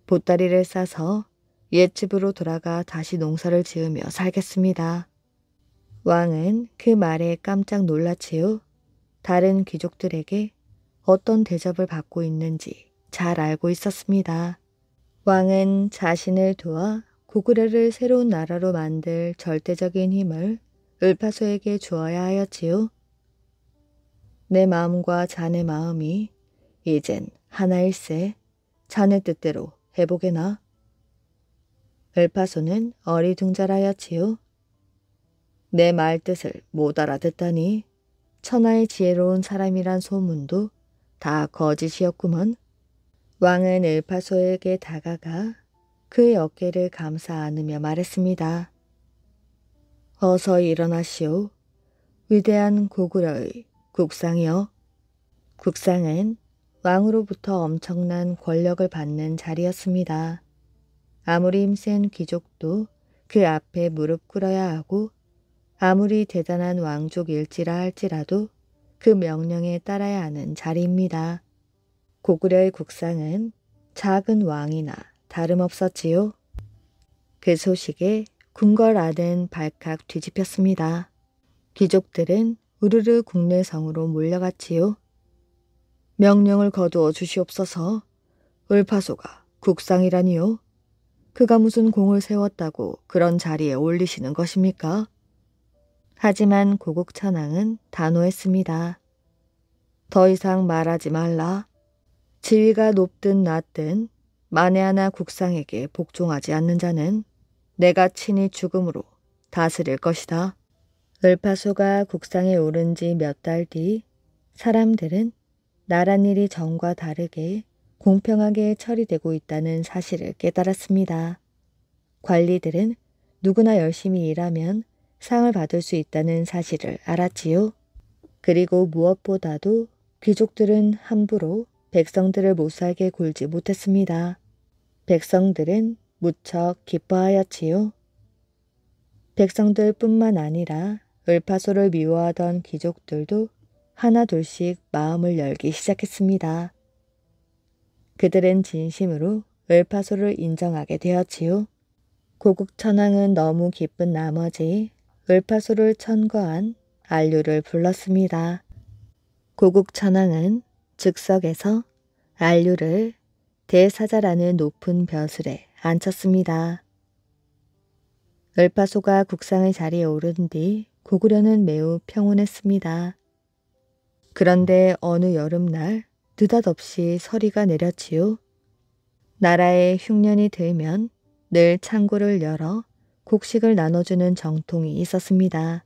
보따리를 싸서 옛집으로 돌아가 다시 농사를 지으며 살겠습니다. 왕은 그 말에 깜짝 놀랐지요. 다른 귀족들에게 어떤 대접을 받고 있는지 잘 알고 있었습니다. 왕은 자신을 도와 고구려를 새로운 나라로 만들 절대적인 힘을 을파소에게 주어야 하였지요. 내 마음과 자네 마음이 이젠 하나일세. 자네 뜻대로 해보게나. 을파소는 어리둥절하였지요. 내 말 뜻을 못 알아듣다니 천하의 지혜로운 사람이란 소문도 다 거짓이었구먼. 왕은 을파소에게 다가가 그의 어깨를 감싸 안으며 말했습니다. 어서 일어나시오. 위대한 고구려의 국상이여. 국상은 왕으로부터 엄청난 권력을 받는 자리였습니다. 아무리 힘센 귀족도 그 앞에 무릎 꿇어야 하고 아무리 대단한 왕족일지라 할지라도 그 명령에 따라야 하는 자리입니다. 고구려의 국상은 작은 왕이나 다름없었지요. 그 소식에 궁궐안은 발칵 뒤집혔습니다. 귀족들은 우르르 국내성으로 몰려갔지요. 명령을 거두어 주시옵소서. 을파소가 국상이라니요. 그가 무슨 공을 세웠다고 그런 자리에 올리시는 것입니까? 하지만 고국천왕은 단호했습니다. 더 이상 말하지 말라. 지위가 높든 낮든 만에 하나 국상에게 복종하지 않는 자는 내가 친히 죽음으로 다스릴 것이다. 을파소가 국상에 오른 지 몇 달 뒤 사람들은 나랏일이 전과 다르게 공평하게 처리되고 있다는 사실을 깨달았습니다. 관리들은 누구나 열심히 일하면 상을 받을 수 있다는 사실을 알았지요. 그리고 무엇보다도 귀족들은 함부로 백성들을 못살게 굴지 못했습니다. 백성들은 무척 기뻐하였지요. 백성들뿐만 아니라 을파소를 미워하던 귀족들도 하나둘씩 마음을 열기 시작했습니다. 그들은 진심으로 을파소를 인정하게 되었지요. 고국천왕은 너무 기쁜 나머지 을파소를 천거한 안류를 불렀습니다. 고국천왕은 즉석에서 안류를 대사자라는 높은 벼슬에 앉혔습니다. 을파소가 국상의 자리에 오른 뒤 고구려는 매우 평온했습니다. 그런데 어느 여름날 느닷없이 서리가 내렸지요. 나라에 흉년이 들면 늘 창고를 열어 곡식을 나눠주는 정통이 있었습니다.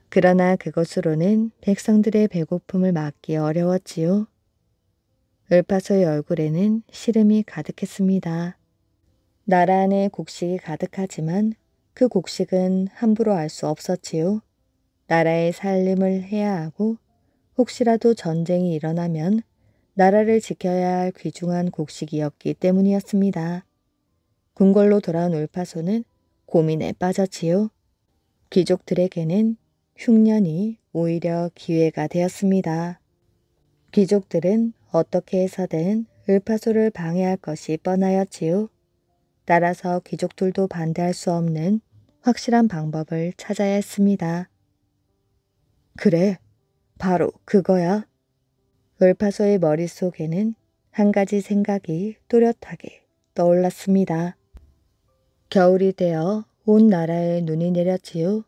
그러나 그것으로는 백성들의 배고픔을 막기 어려웠지요. 을파소의 얼굴에는 시름이 가득했습니다. 나라 안에 곡식이 가득하지만 그 곡식은 함부로 알 수 없었지요. 나라의 살림을 해야 하고 혹시라도 전쟁이 일어나면 나라를 지켜야 할 귀중한 곡식이었기 때문이었습니다. 궁궐로 돌아온 을파소는 고민에 빠졌지요. 귀족들에게는 흉년이 오히려 기회가 되었습니다. 귀족들은 어떻게 해서든 을파소를 방해할 것이 뻔하였지요. 따라서 귀족들도 반대할 수 없는 확실한 방법을 찾아야 했습니다. 그래, 바로 그거야. 을파소의 머릿속에는 한 가지 생각이 또렷하게 떠올랐습니다. 겨울이 되어 온 나라에 눈이 내렸지요.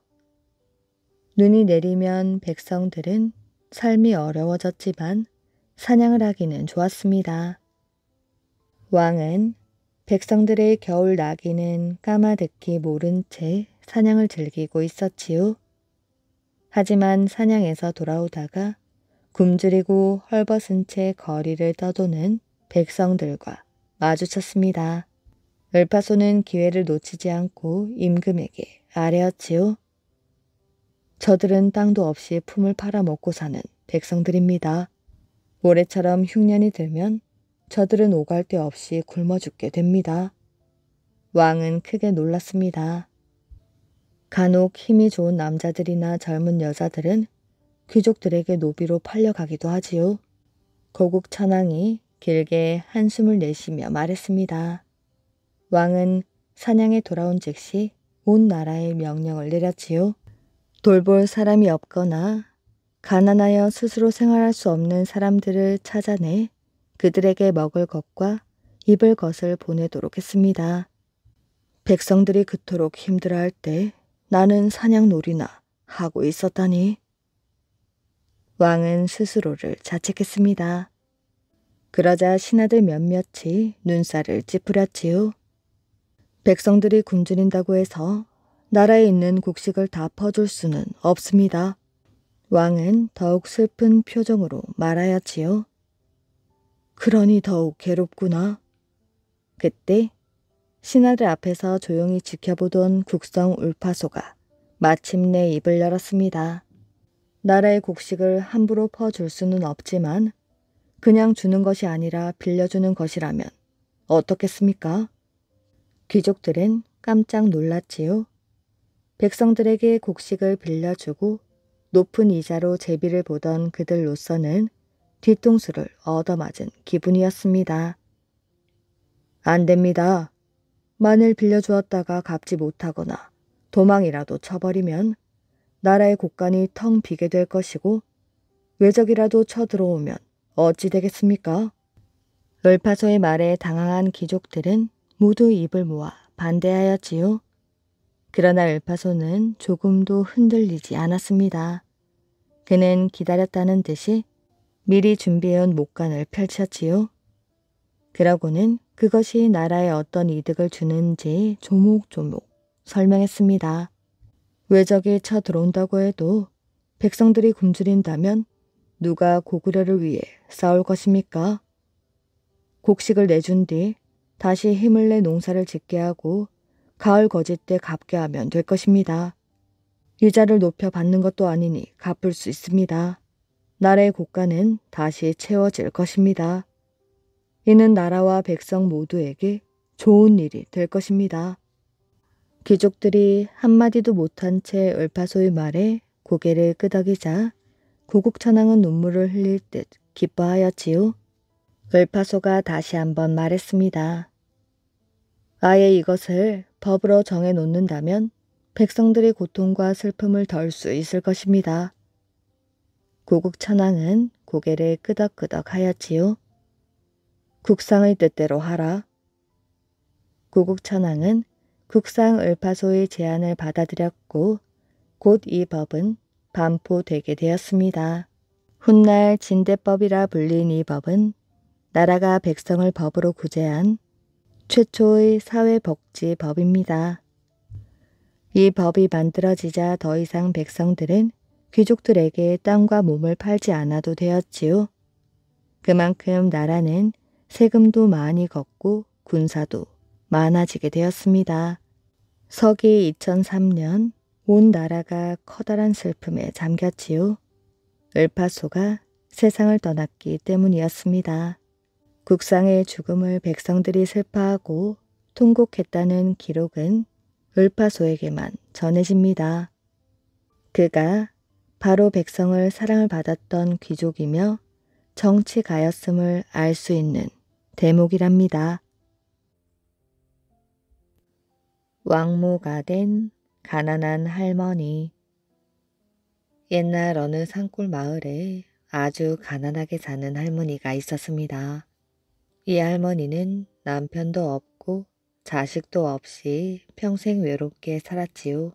눈이 내리면 백성들은 삶이 어려워졌지만 사냥을 하기는 좋았습니다. 왕은 백성들의 겨울 나기는 까마득히 모른 채 사냥을 즐기고 있었지요. 하지만 사냥에서 돌아오다가 굶주리고 헐벗은 채 거리를 떠도는 백성들과 마주쳤습니다. 을파소는 기회를 놓치지 않고 임금에게 아뢰었지요. 저들은 땅도 없이 품을 팔아먹고 사는 백성들입니다. 올해처럼 흉년이 들면 저들은 오갈 데 없이 굶어 죽게 됩니다. 왕은 크게 놀랐습니다. 간혹 힘이 좋은 남자들이나 젊은 여자들은 귀족들에게 노비로 팔려가기도 하지요. 고국천왕이 길게 한숨을 내쉬며 말했습니다. 왕은 사냥에 돌아온 즉시 온 나라에 명령을 내렸지요. 돌볼 사람이 없거나 가난하여 스스로 생활할 수 없는 사람들을 찾아내 그들에게 먹을 것과 입을 것을 보내도록 했습니다. 백성들이 그토록 힘들어할 때 나는 사냥놀이나 하고 있었다니. 왕은 스스로를 자책했습니다. 그러자 신하들 몇몇이 눈살을 찌푸렸지요. 백성들이 굶주린다고 해서 나라에 있는 곡식을 다 퍼줄 수는 없습니다. 왕은 더욱 슬픈 표정으로 말하였지요. 그러니 더욱 괴롭구나. 그때 신하들 앞에서 조용히 지켜보던 국성 울파소가 마침내 입을 열었습니다. 나라의 곡식을 함부로 퍼줄 수는 없지만 그냥 주는 것이 아니라 빌려주는 것이라면 어떻겠습니까? 귀족들은 깜짝 놀랐지요. 백성들에게 곡식을 빌려주고 높은 이자로 제비를 보던 그들로서는 뒤통수를 얻어맞은 기분이었습니다. 안 됩니다. 만일 빌려주었다가 갚지 못하거나 도망이라도 쳐버리면 나라의 곳간이 텅 비게 될 것이고 외적이라도 쳐들어오면 어찌 되겠습니까? 을파소의 말에 당황한 귀족들은 모두 입을 모아 반대하였지요. 그러나 을파소는 조금도 흔들리지 않았습니다. 그는 기다렸다는 듯이 미리 준비해온 목간을 펼쳤지요. 그러고는 그것이 나라에 어떤 이득을 주는지 조목조목 설명했습니다. 외적이 쳐들어온다고 해도 백성들이 굶주린다면 누가 고구려를 위해 싸울 것입니까? 곡식을 내준 뒤 다시 힘을 내 농사를 짓게 하고 가을 거짓 때 갚게 하면 될 것입니다. 이자를 높여 받는 것도 아니니 갚을 수 있습니다. 나라의 곳간은 다시 채워질 것입니다. 이는 나라와 백성 모두에게 좋은 일이 될 것입니다. 귀족들이 한마디도 못한 채 을파소의 말에 고개를 끄덕이자 구국천왕은 눈물을 흘릴 듯 기뻐하였지요. 을파소가 다시 한번 말했습니다. 아예 이것을 법으로 정해놓는다면 백성들의 고통과 슬픔을 덜 수 있을 것입니다. 구국천왕은 고개를 끄덕끄덕 하였지요. 국상의 뜻대로 하라. 구국천왕은 국상 을파소의 제안을 받아들였고 곧 이 법은 반포되게 되었습니다. 훗날 진대법이라 불린 이 법은 나라가 백성을 법으로 구제한 최초의 사회복지법입니다. 이 법이 만들어지자 더 이상 백성들은 귀족들에게 땅과 몸을 팔지 않아도 되었지요. 그만큼 나라는 세금도 많이 걷고 군사도 많아지게 되었습니다. 서기 2003년 온 나라가 커다란 슬픔에 잠겼지요. 을파소가 세상을 떠났기 때문이었습니다. 국상의 죽음을 백성들이 슬퍼하고 통곡했다는 기록은 을파소에게만 전해집니다. 그가 바로 백성을 사랑을 받았던 귀족이며 정치가였음을 알 수 있는 대목이랍니다. 왕모가 된 가난한 할머니. 옛날 어느 산골 마을에 아주 가난하게 사는 할머니가 있었습니다. 이 할머니는 남편도 없고 자식도 없이 평생 외롭게 살았지요.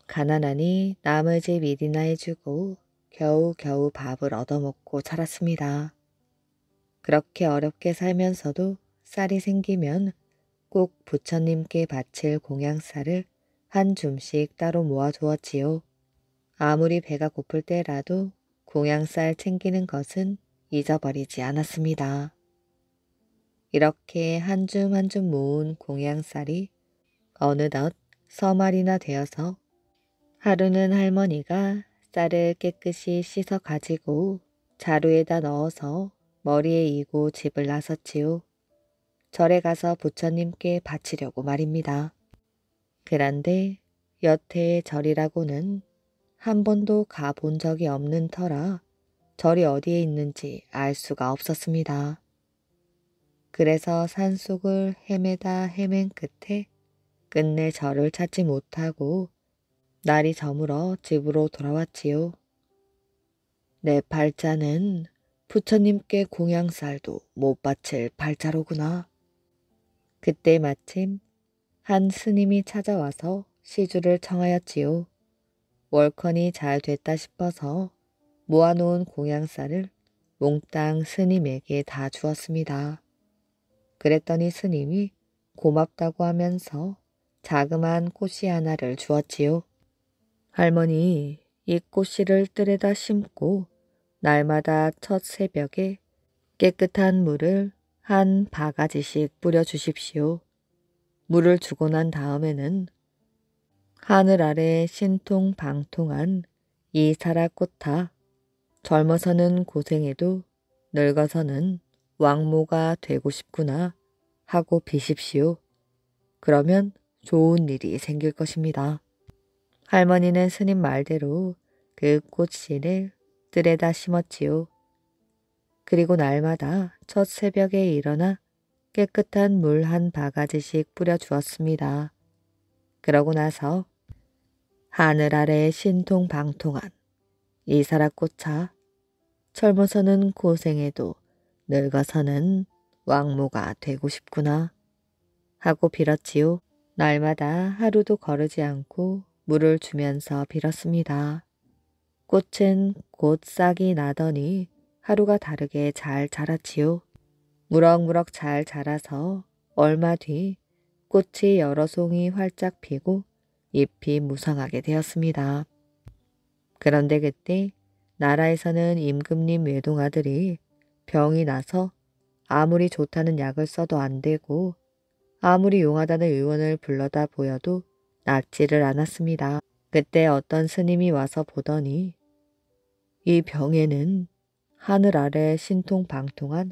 가난하니 남의 집 일이나 해주고 겨우겨우 밥을 얻어먹고 살았습니다. 그렇게 어렵게 살면서도 쌀이 생기면 꼭 부처님께 바칠 공양쌀을 한 줌씩 따로 모아두었지요. 아무리 배가 고플 때라도 공양쌀 챙기는 것은 잊어버리지 않았습니다. 이렇게 한 줌 한 줌 모은 공양쌀이 어느덧 서말이나 되어서 하루는 할머니가 쌀을 깨끗이 씻어 가지고 자루에다 넣어서 머리에 이고 집을 나섰지요. 절에 가서 부처님께 바치려고 말입니다. 그런데 여태의 절이라고는 한 번도 가본 적이 없는 터라 절이 어디에 있는지 알 수가 없었습니다. 그래서 산속을 헤매다 헤맨 끝에 끝내 저를 찾지 못하고 날이 저물어 집으로 돌아왔지요. 내 팔자는 부처님께 공양살도 못 바칠 팔자로구나. 그때 마침 한 스님이 찾아와서 시주를 청하였지요. 월컨이 잘 됐다 싶어서 모아놓은 공양살을 몽땅 스님에게 다 주었습니다. 그랬더니 스님이 고맙다고 하면서 자그마한 꽃씨 하나를 주었지요. 할머니, 이 꽃씨를 뜰에다 심고 날마다 첫 새벽에 깨끗한 물을 한 바가지씩 뿌려주십시오. 물을 주고 난 다음에는 하늘 아래 신통방통한 이 사라꽃아, 젊어서는 고생해도 늙어서는 왕모가 되고 싶구나 하고 비십시오. 그러면 좋은 일이 생길 것입니다. 할머니는 스님 말대로 그 꽃씨를 뜰에다 심었지요. 그리고 날마다 첫 새벽에 일어나 깨끗한 물 한 바가지씩 뿌려주었습니다. 그러고 나서 하늘 아래 신통방통한 이 사라꽃아, 젊어서는 고생해도 늙어서는 왕모가 되고 싶구나 하고 빌었지요. 날마다 하루도 거르지 않고 물을 주면서 빌었습니다. 꽃은 곧 싹이 나더니 하루가 다르게 잘 자랐지요. 무럭무럭 잘 자라서 얼마 뒤 꽃이 여러 송이 활짝 피고 잎이 무성하게 되었습니다. 그런데 그때 나라에서는 임금님 외동아들이 병이 나서 아무리 좋다는 약을 써도 안 되고 아무리 용하다는 의원을 불러다 보여도 낫지를 않았습니다. 그때 어떤 스님이 와서 보더니 이 병에는 하늘 아래 신통방통한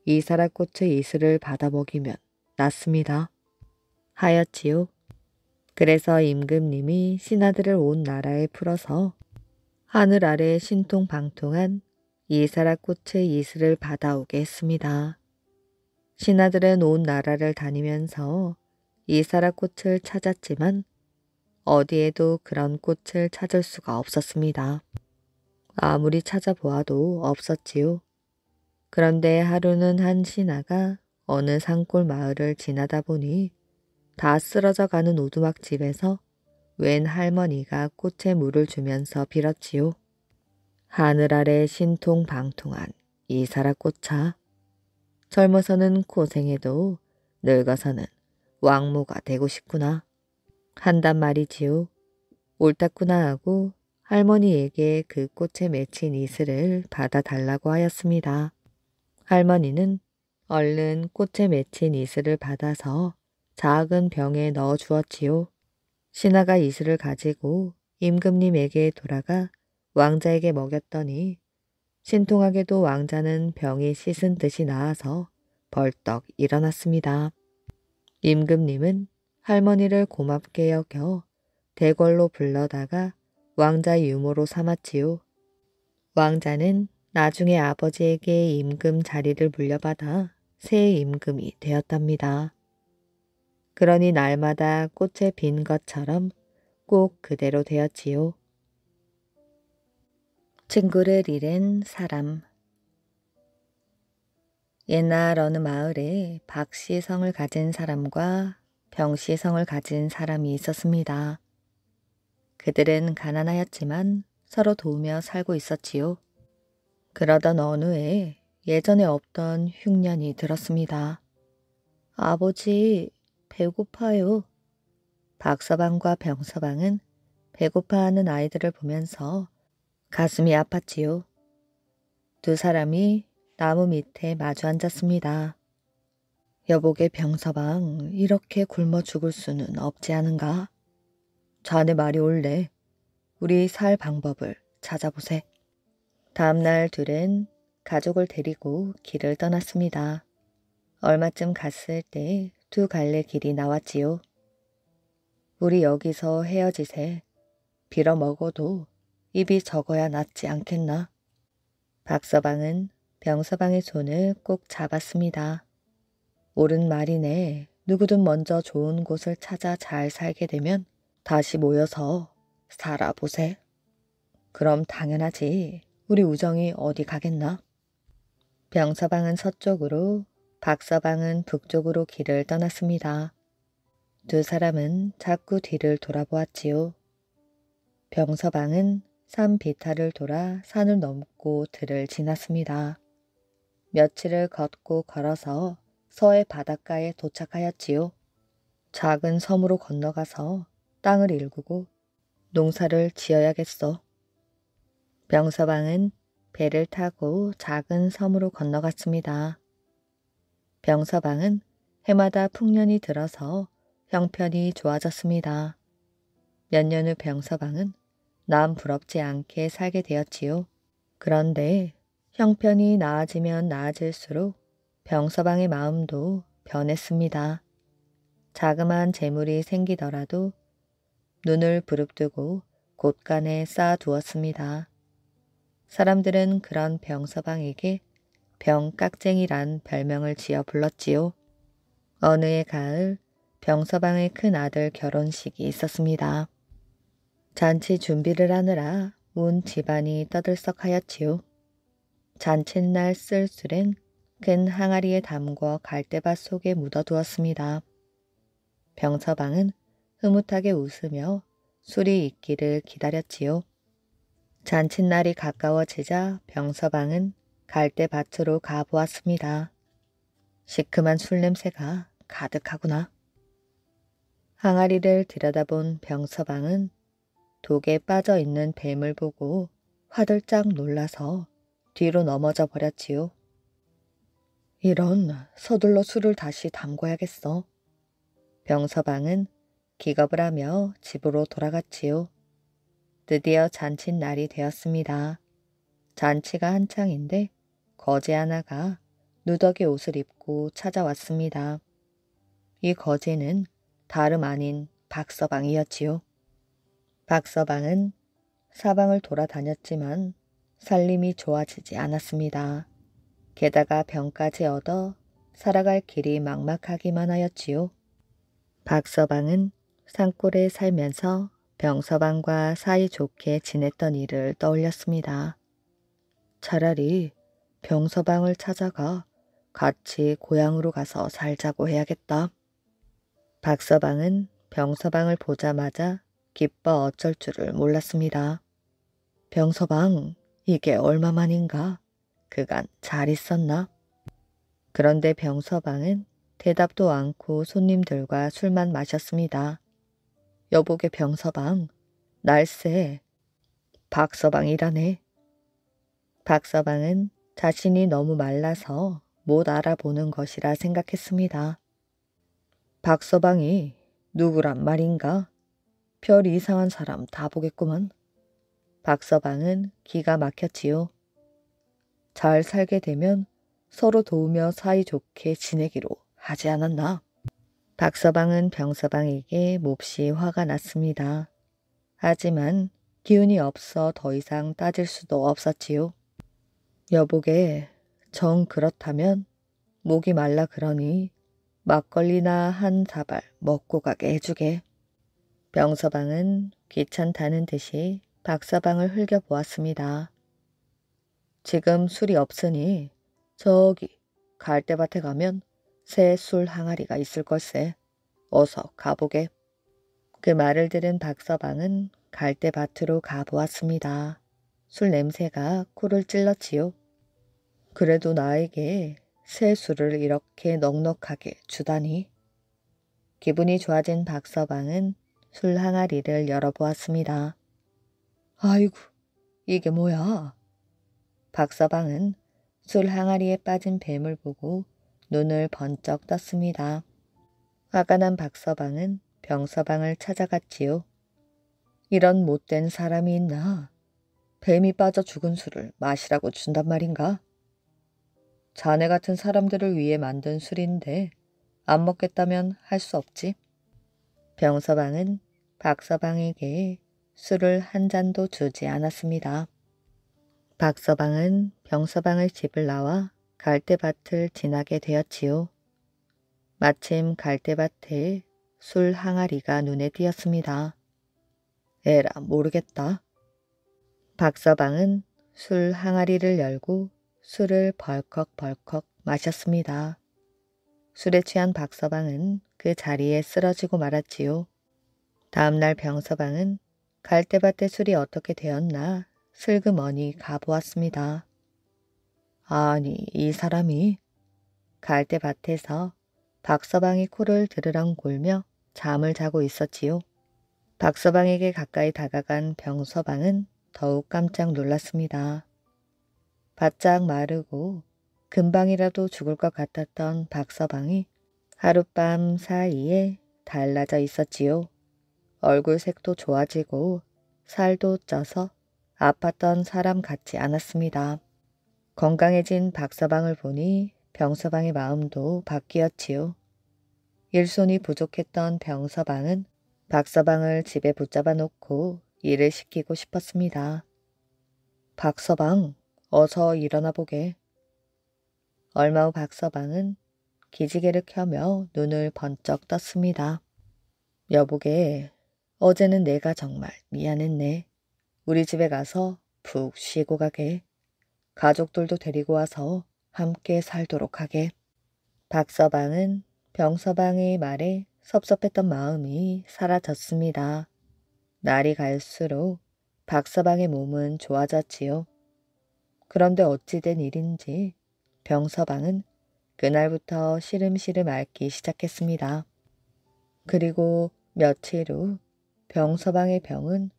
이사라꽃의 이슬을 받아 먹이면 낫습니다. 하였지요. 그래서 임금님이 신하들을 온 나라에 풀어서 하늘 아래 신통방통한 이사라꽃의 이슬을 받아오게 했습니다. 신하들은 온 나라를 다니면서 이사라꽃을 찾았지만 어디에도 그런 꽃을 찾을 수가 없었습니다. 아무리 찾아보아도 없었지요. 그런데 하루는 한 신하가 어느 산골 마을을 지나다 보니 다 쓰러져 가는 오두막집에서 웬 할머니가 꽃에 물을 주면서 빌었지요. 하늘 아래 신통방통한 이 사라꽃아, 젊어서는 고생해도 늙어서는 왕모가 되고 싶구나 한단 말이지요. 옳다구나 하고 할머니에게 그 꽃에 맺힌 이슬을 받아달라고 하였습니다. 할머니는 얼른 꽃에 맺힌 이슬을 받아서 작은 병에 넣어 주었지요. 신하가 이슬을 가지고 임금님에게 돌아가 왕자에게 먹였더니 신통하게도 왕자는 병이 씻은 듯이 나아서 벌떡 일어났습니다. 임금님은 할머니를 고맙게 여겨 대궐로 불러다가 왕자 유모로 삼았지요. 왕자는 나중에 아버지에게 임금 자리를 물려받아 새 임금이 되었답니다. 그러니 날마다 꽃에 핀 것처럼 꼭 그대로 되었지요. 친구를 잃은 사람. 옛날 어느 마을에 박씨성을 가진 사람과 병씨성을 가진 사람이 있었습니다. 그들은 가난하였지만 서로 도우며 살고 있었지요. 그러던 어느 해 예전에 없던 흉년이 들었습니다. 아버지, 배고파요. 박서방과 병서방은 배고파하는 아이들을 보면서 가슴이 아팠지요. 두 사람이 나무 밑에 마주 앉았습니다. 여보게 병서방, 이렇게 굶어 죽을 수는 없지 않은가? 자네 말이 옳네. 우리 살 방법을 찾아보세. 다음날 둘은 가족을 데리고 길을 떠났습니다. 얼마쯤 갔을 때 두 갈래 길이 나왔지요. 우리 여기서 헤어지세. 빌어 먹어도 입이 적어야 낫지 않겠나? 박서방은 병서방의 손을 꼭 잡았습니다. 옳은 말이네. 누구든 먼저 좋은 곳을 찾아 잘 살게 되면 다시 모여서 살아보세. 그럼 당연하지. 우리 우정이 어디 가겠나? 병서방은 서쪽으로, 박서방은 북쪽으로 길을 떠났습니다. 두 사람은 자꾸 뒤를 돌아보았지요. 병서방은 산 비탈을 돌아 산을 넘고 들을 지났습니다. 며칠을 걷고 걸어서 서해 바닷가에 도착하였지요. 작은 섬으로 건너가서 땅을 일구고 농사를 지어야겠어. 병서방은 배를 타고 작은 섬으로 건너갔습니다. 병서방은 해마다 풍년이 들어서 형편이 좋아졌습니다. 몇 년 후 병서방은 남 부럽지 않게 살게 되었지요. 그런데 형편이 나아지면 나아질수록 병서방의 마음도 변했습니다. 자그마한 재물이 생기더라도 눈을 부릅뜨고 곳간에 쌓아두었습니다. 사람들은 그런 병서방에게 병깍쟁이란 별명을 지어 불렀지요. 어느 해 가을 병서방의 큰 아들 결혼식이 있었습니다. 잔치 준비를 하느라 온 집안이 떠들썩하였지요. 잔칫날 쓸 술엔 큰 항아리에 담궈 갈대밭 속에 묻어두었습니다. 병서방은 흐뭇하게 웃으며 술이 있기를 기다렸지요. 잔칫날이 가까워지자 병서방은 갈대밭으로 가보았습니다. 시큼한 술 냄새가 가득하구나. 항아리를 들여다본 병서방은 독에 빠져있는 뱀을 보고 화들짝 놀라서 뒤로 넘어져 버렸지요. 이런, 서둘러 술을 다시 담궈야겠어. 병서방은 기겁을 하며 집으로 돌아갔지요. 드디어 잔칫날이 되었습니다. 잔치가 한창인데 거지 하나가 누더기 옷을 입고 찾아왔습니다. 이 거지는 다름 아닌 박서방이었지요. 박서방은 사방을 돌아다녔지만 살림이 좋아지지 않았습니다. 게다가 병까지 얻어 살아갈 길이 막막하기만 하였지요. 박서방은 산골에 살면서 병서방과 사이좋게 지냈던 일을 떠올렸습니다. 차라리 병서방을 찾아가 같이 고향으로 가서 살자고 해야겠다. 박서방은 병서방을 보자마자 기뻐 어쩔 줄을 몰랐습니다. 병서방, 이게 얼마만인가? 그간 잘 있었나? 그런데 병서방은 대답도 않고 손님들과 술만 마셨습니다. 여보게 병서방, 날쌔. 박서방이라네. 박서방은 자신이 너무 말라서 못 알아보는 것이라 생각했습니다. 박서방이 누구란 말인가? 별 이상한 사람 다 보겠구먼. 박서방은 기가 막혔지요. 잘 살게 되면 서로 도우며 사이좋게 지내기로 하지 않았나? 박서방은 병서방에게 몹시 화가 났습니다. 하지만 기운이 없어 더 이상 따질 수도 없었지요. 여보게, 정 그렇다면 목이 말라 그러니 막걸리나 한 사발 먹고 가게 해주게. 병서방은 귀찮다는 듯이 박서방을 흘겨보았습니다. 지금 술이 없으니 저기 갈대밭에 가면 새 술 항아리가 있을 걸세. 어서 가보게. 그 말을 들은 박서방은 갈대밭으로 가보았습니다. 술 냄새가 코를 찔렀지요. 그래도 나에게 새 술을 이렇게 넉넉하게 주다니. 기분이 좋아진 박서방은 술 항아리를 열어보았습니다. 아이고, 이게 뭐야? 박서방은 술 항아리에 빠진 뱀을 보고 눈을 번쩍 떴습니다. 화가 난 박서방은 병서방을 찾아갔지요. 이런 못된 사람이 있나? 뱀이 빠져 죽은 술을 마시라고 준단 말인가? 자네 같은 사람들을 위해 만든 술인데 안 먹겠다면 할 수 없지. 병서방은 박서방에게 술을 한 잔도 주지 않았습니다. 박서방은 병서방의 집을 나와 갈대밭을 지나게 되었지요. 마침 갈대밭에 술 항아리가 눈에 띄었습니다. 에라, 모르겠다. 박서방은 술 항아리를 열고 술을 벌컥벌컥 마셨습니다. 술에 취한 박서방은 그 자리에 쓰러지고 말았지요. 다음날 병서방은 갈대밭에 술이 어떻게 되었나 슬그머니 가보았습니다. 아니, 이 사람이 갈대밭에서 박서방이 코를 드르렁 골며 잠을 자고 있었지요. 박서방에게 가까이 다가간 병서방은 더욱 깜짝 놀랐습니다. 바짝 마르고 금방이라도 죽을 것 같았던 박서방이 하룻밤 사이에 달라져 있었지요. 얼굴 색도 좋아지고 살도 쪄서 아팠던 사람 같지 않았습니다. 건강해진 박서방을 보니 병서방의 마음도 바뀌었지요. 일손이 부족했던 병서방은 박서방을 집에 붙잡아 놓고 일을 시키고 싶었습니다. 박서방, 어서 일어나 보게. 얼마 후 박서방은 기지개를 켜며 눈을 번쩍 떴습니다. 여보게, 어제는 내가 정말 미안했네. 우리 집에 가서 푹 쉬고 가게. 가족들도 데리고 와서 함께 살도록 하게. 박서방은 병서방의 말에 섭섭했던 마음이 사라졌습니다. 날이 갈수록 박서방의 몸은 좋아졌지요. 그런데 어찌 된 일인지 병서방은 그날부터 시름시름 앓기 시작했습니다. 그리고 며칠 후 병서방의 병은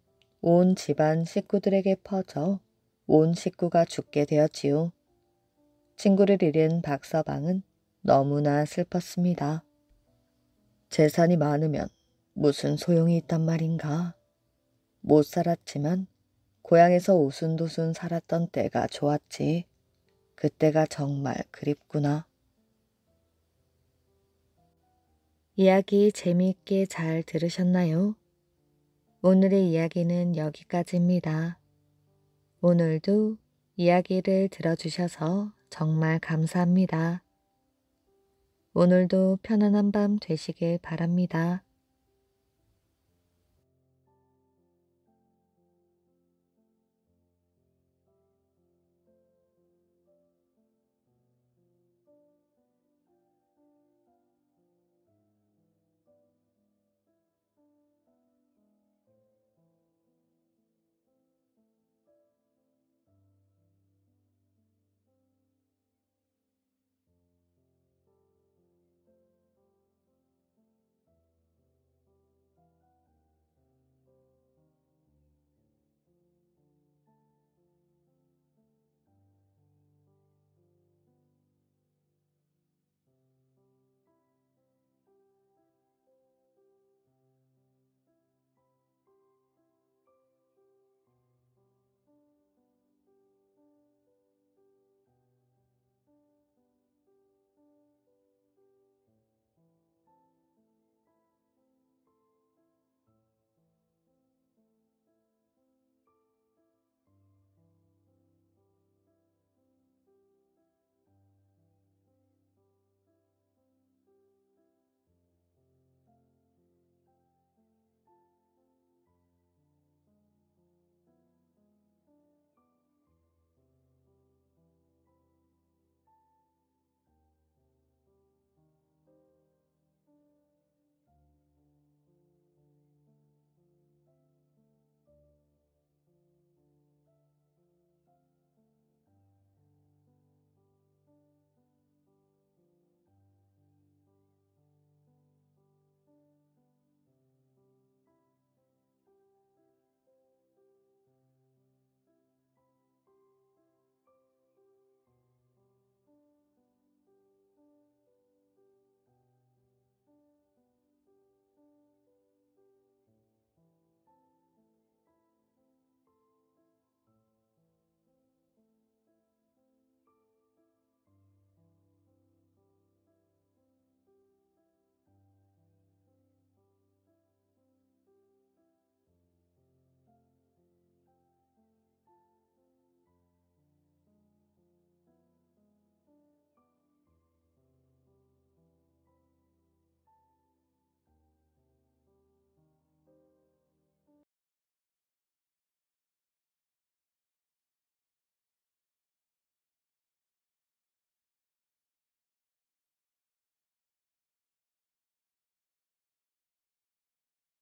온 집안 식구들에게 퍼져 온 식구가 죽게 되었지요. 친구를 잃은 박서방은 너무나 슬펐습니다. 재산이 많으면 무슨 소용이 있단 말인가. 못 살았지만 고향에서 오순도순 살았던 때가 좋았지. 그때가 정말 그립구나. 이야기 재미있게 잘 들으셨나요? 오늘의 이야기는 여기까지입니다. 오늘도 이야기를 들어주셔서 정말 감사합니다. 오늘도 편안한 밤 되시길 바랍니다.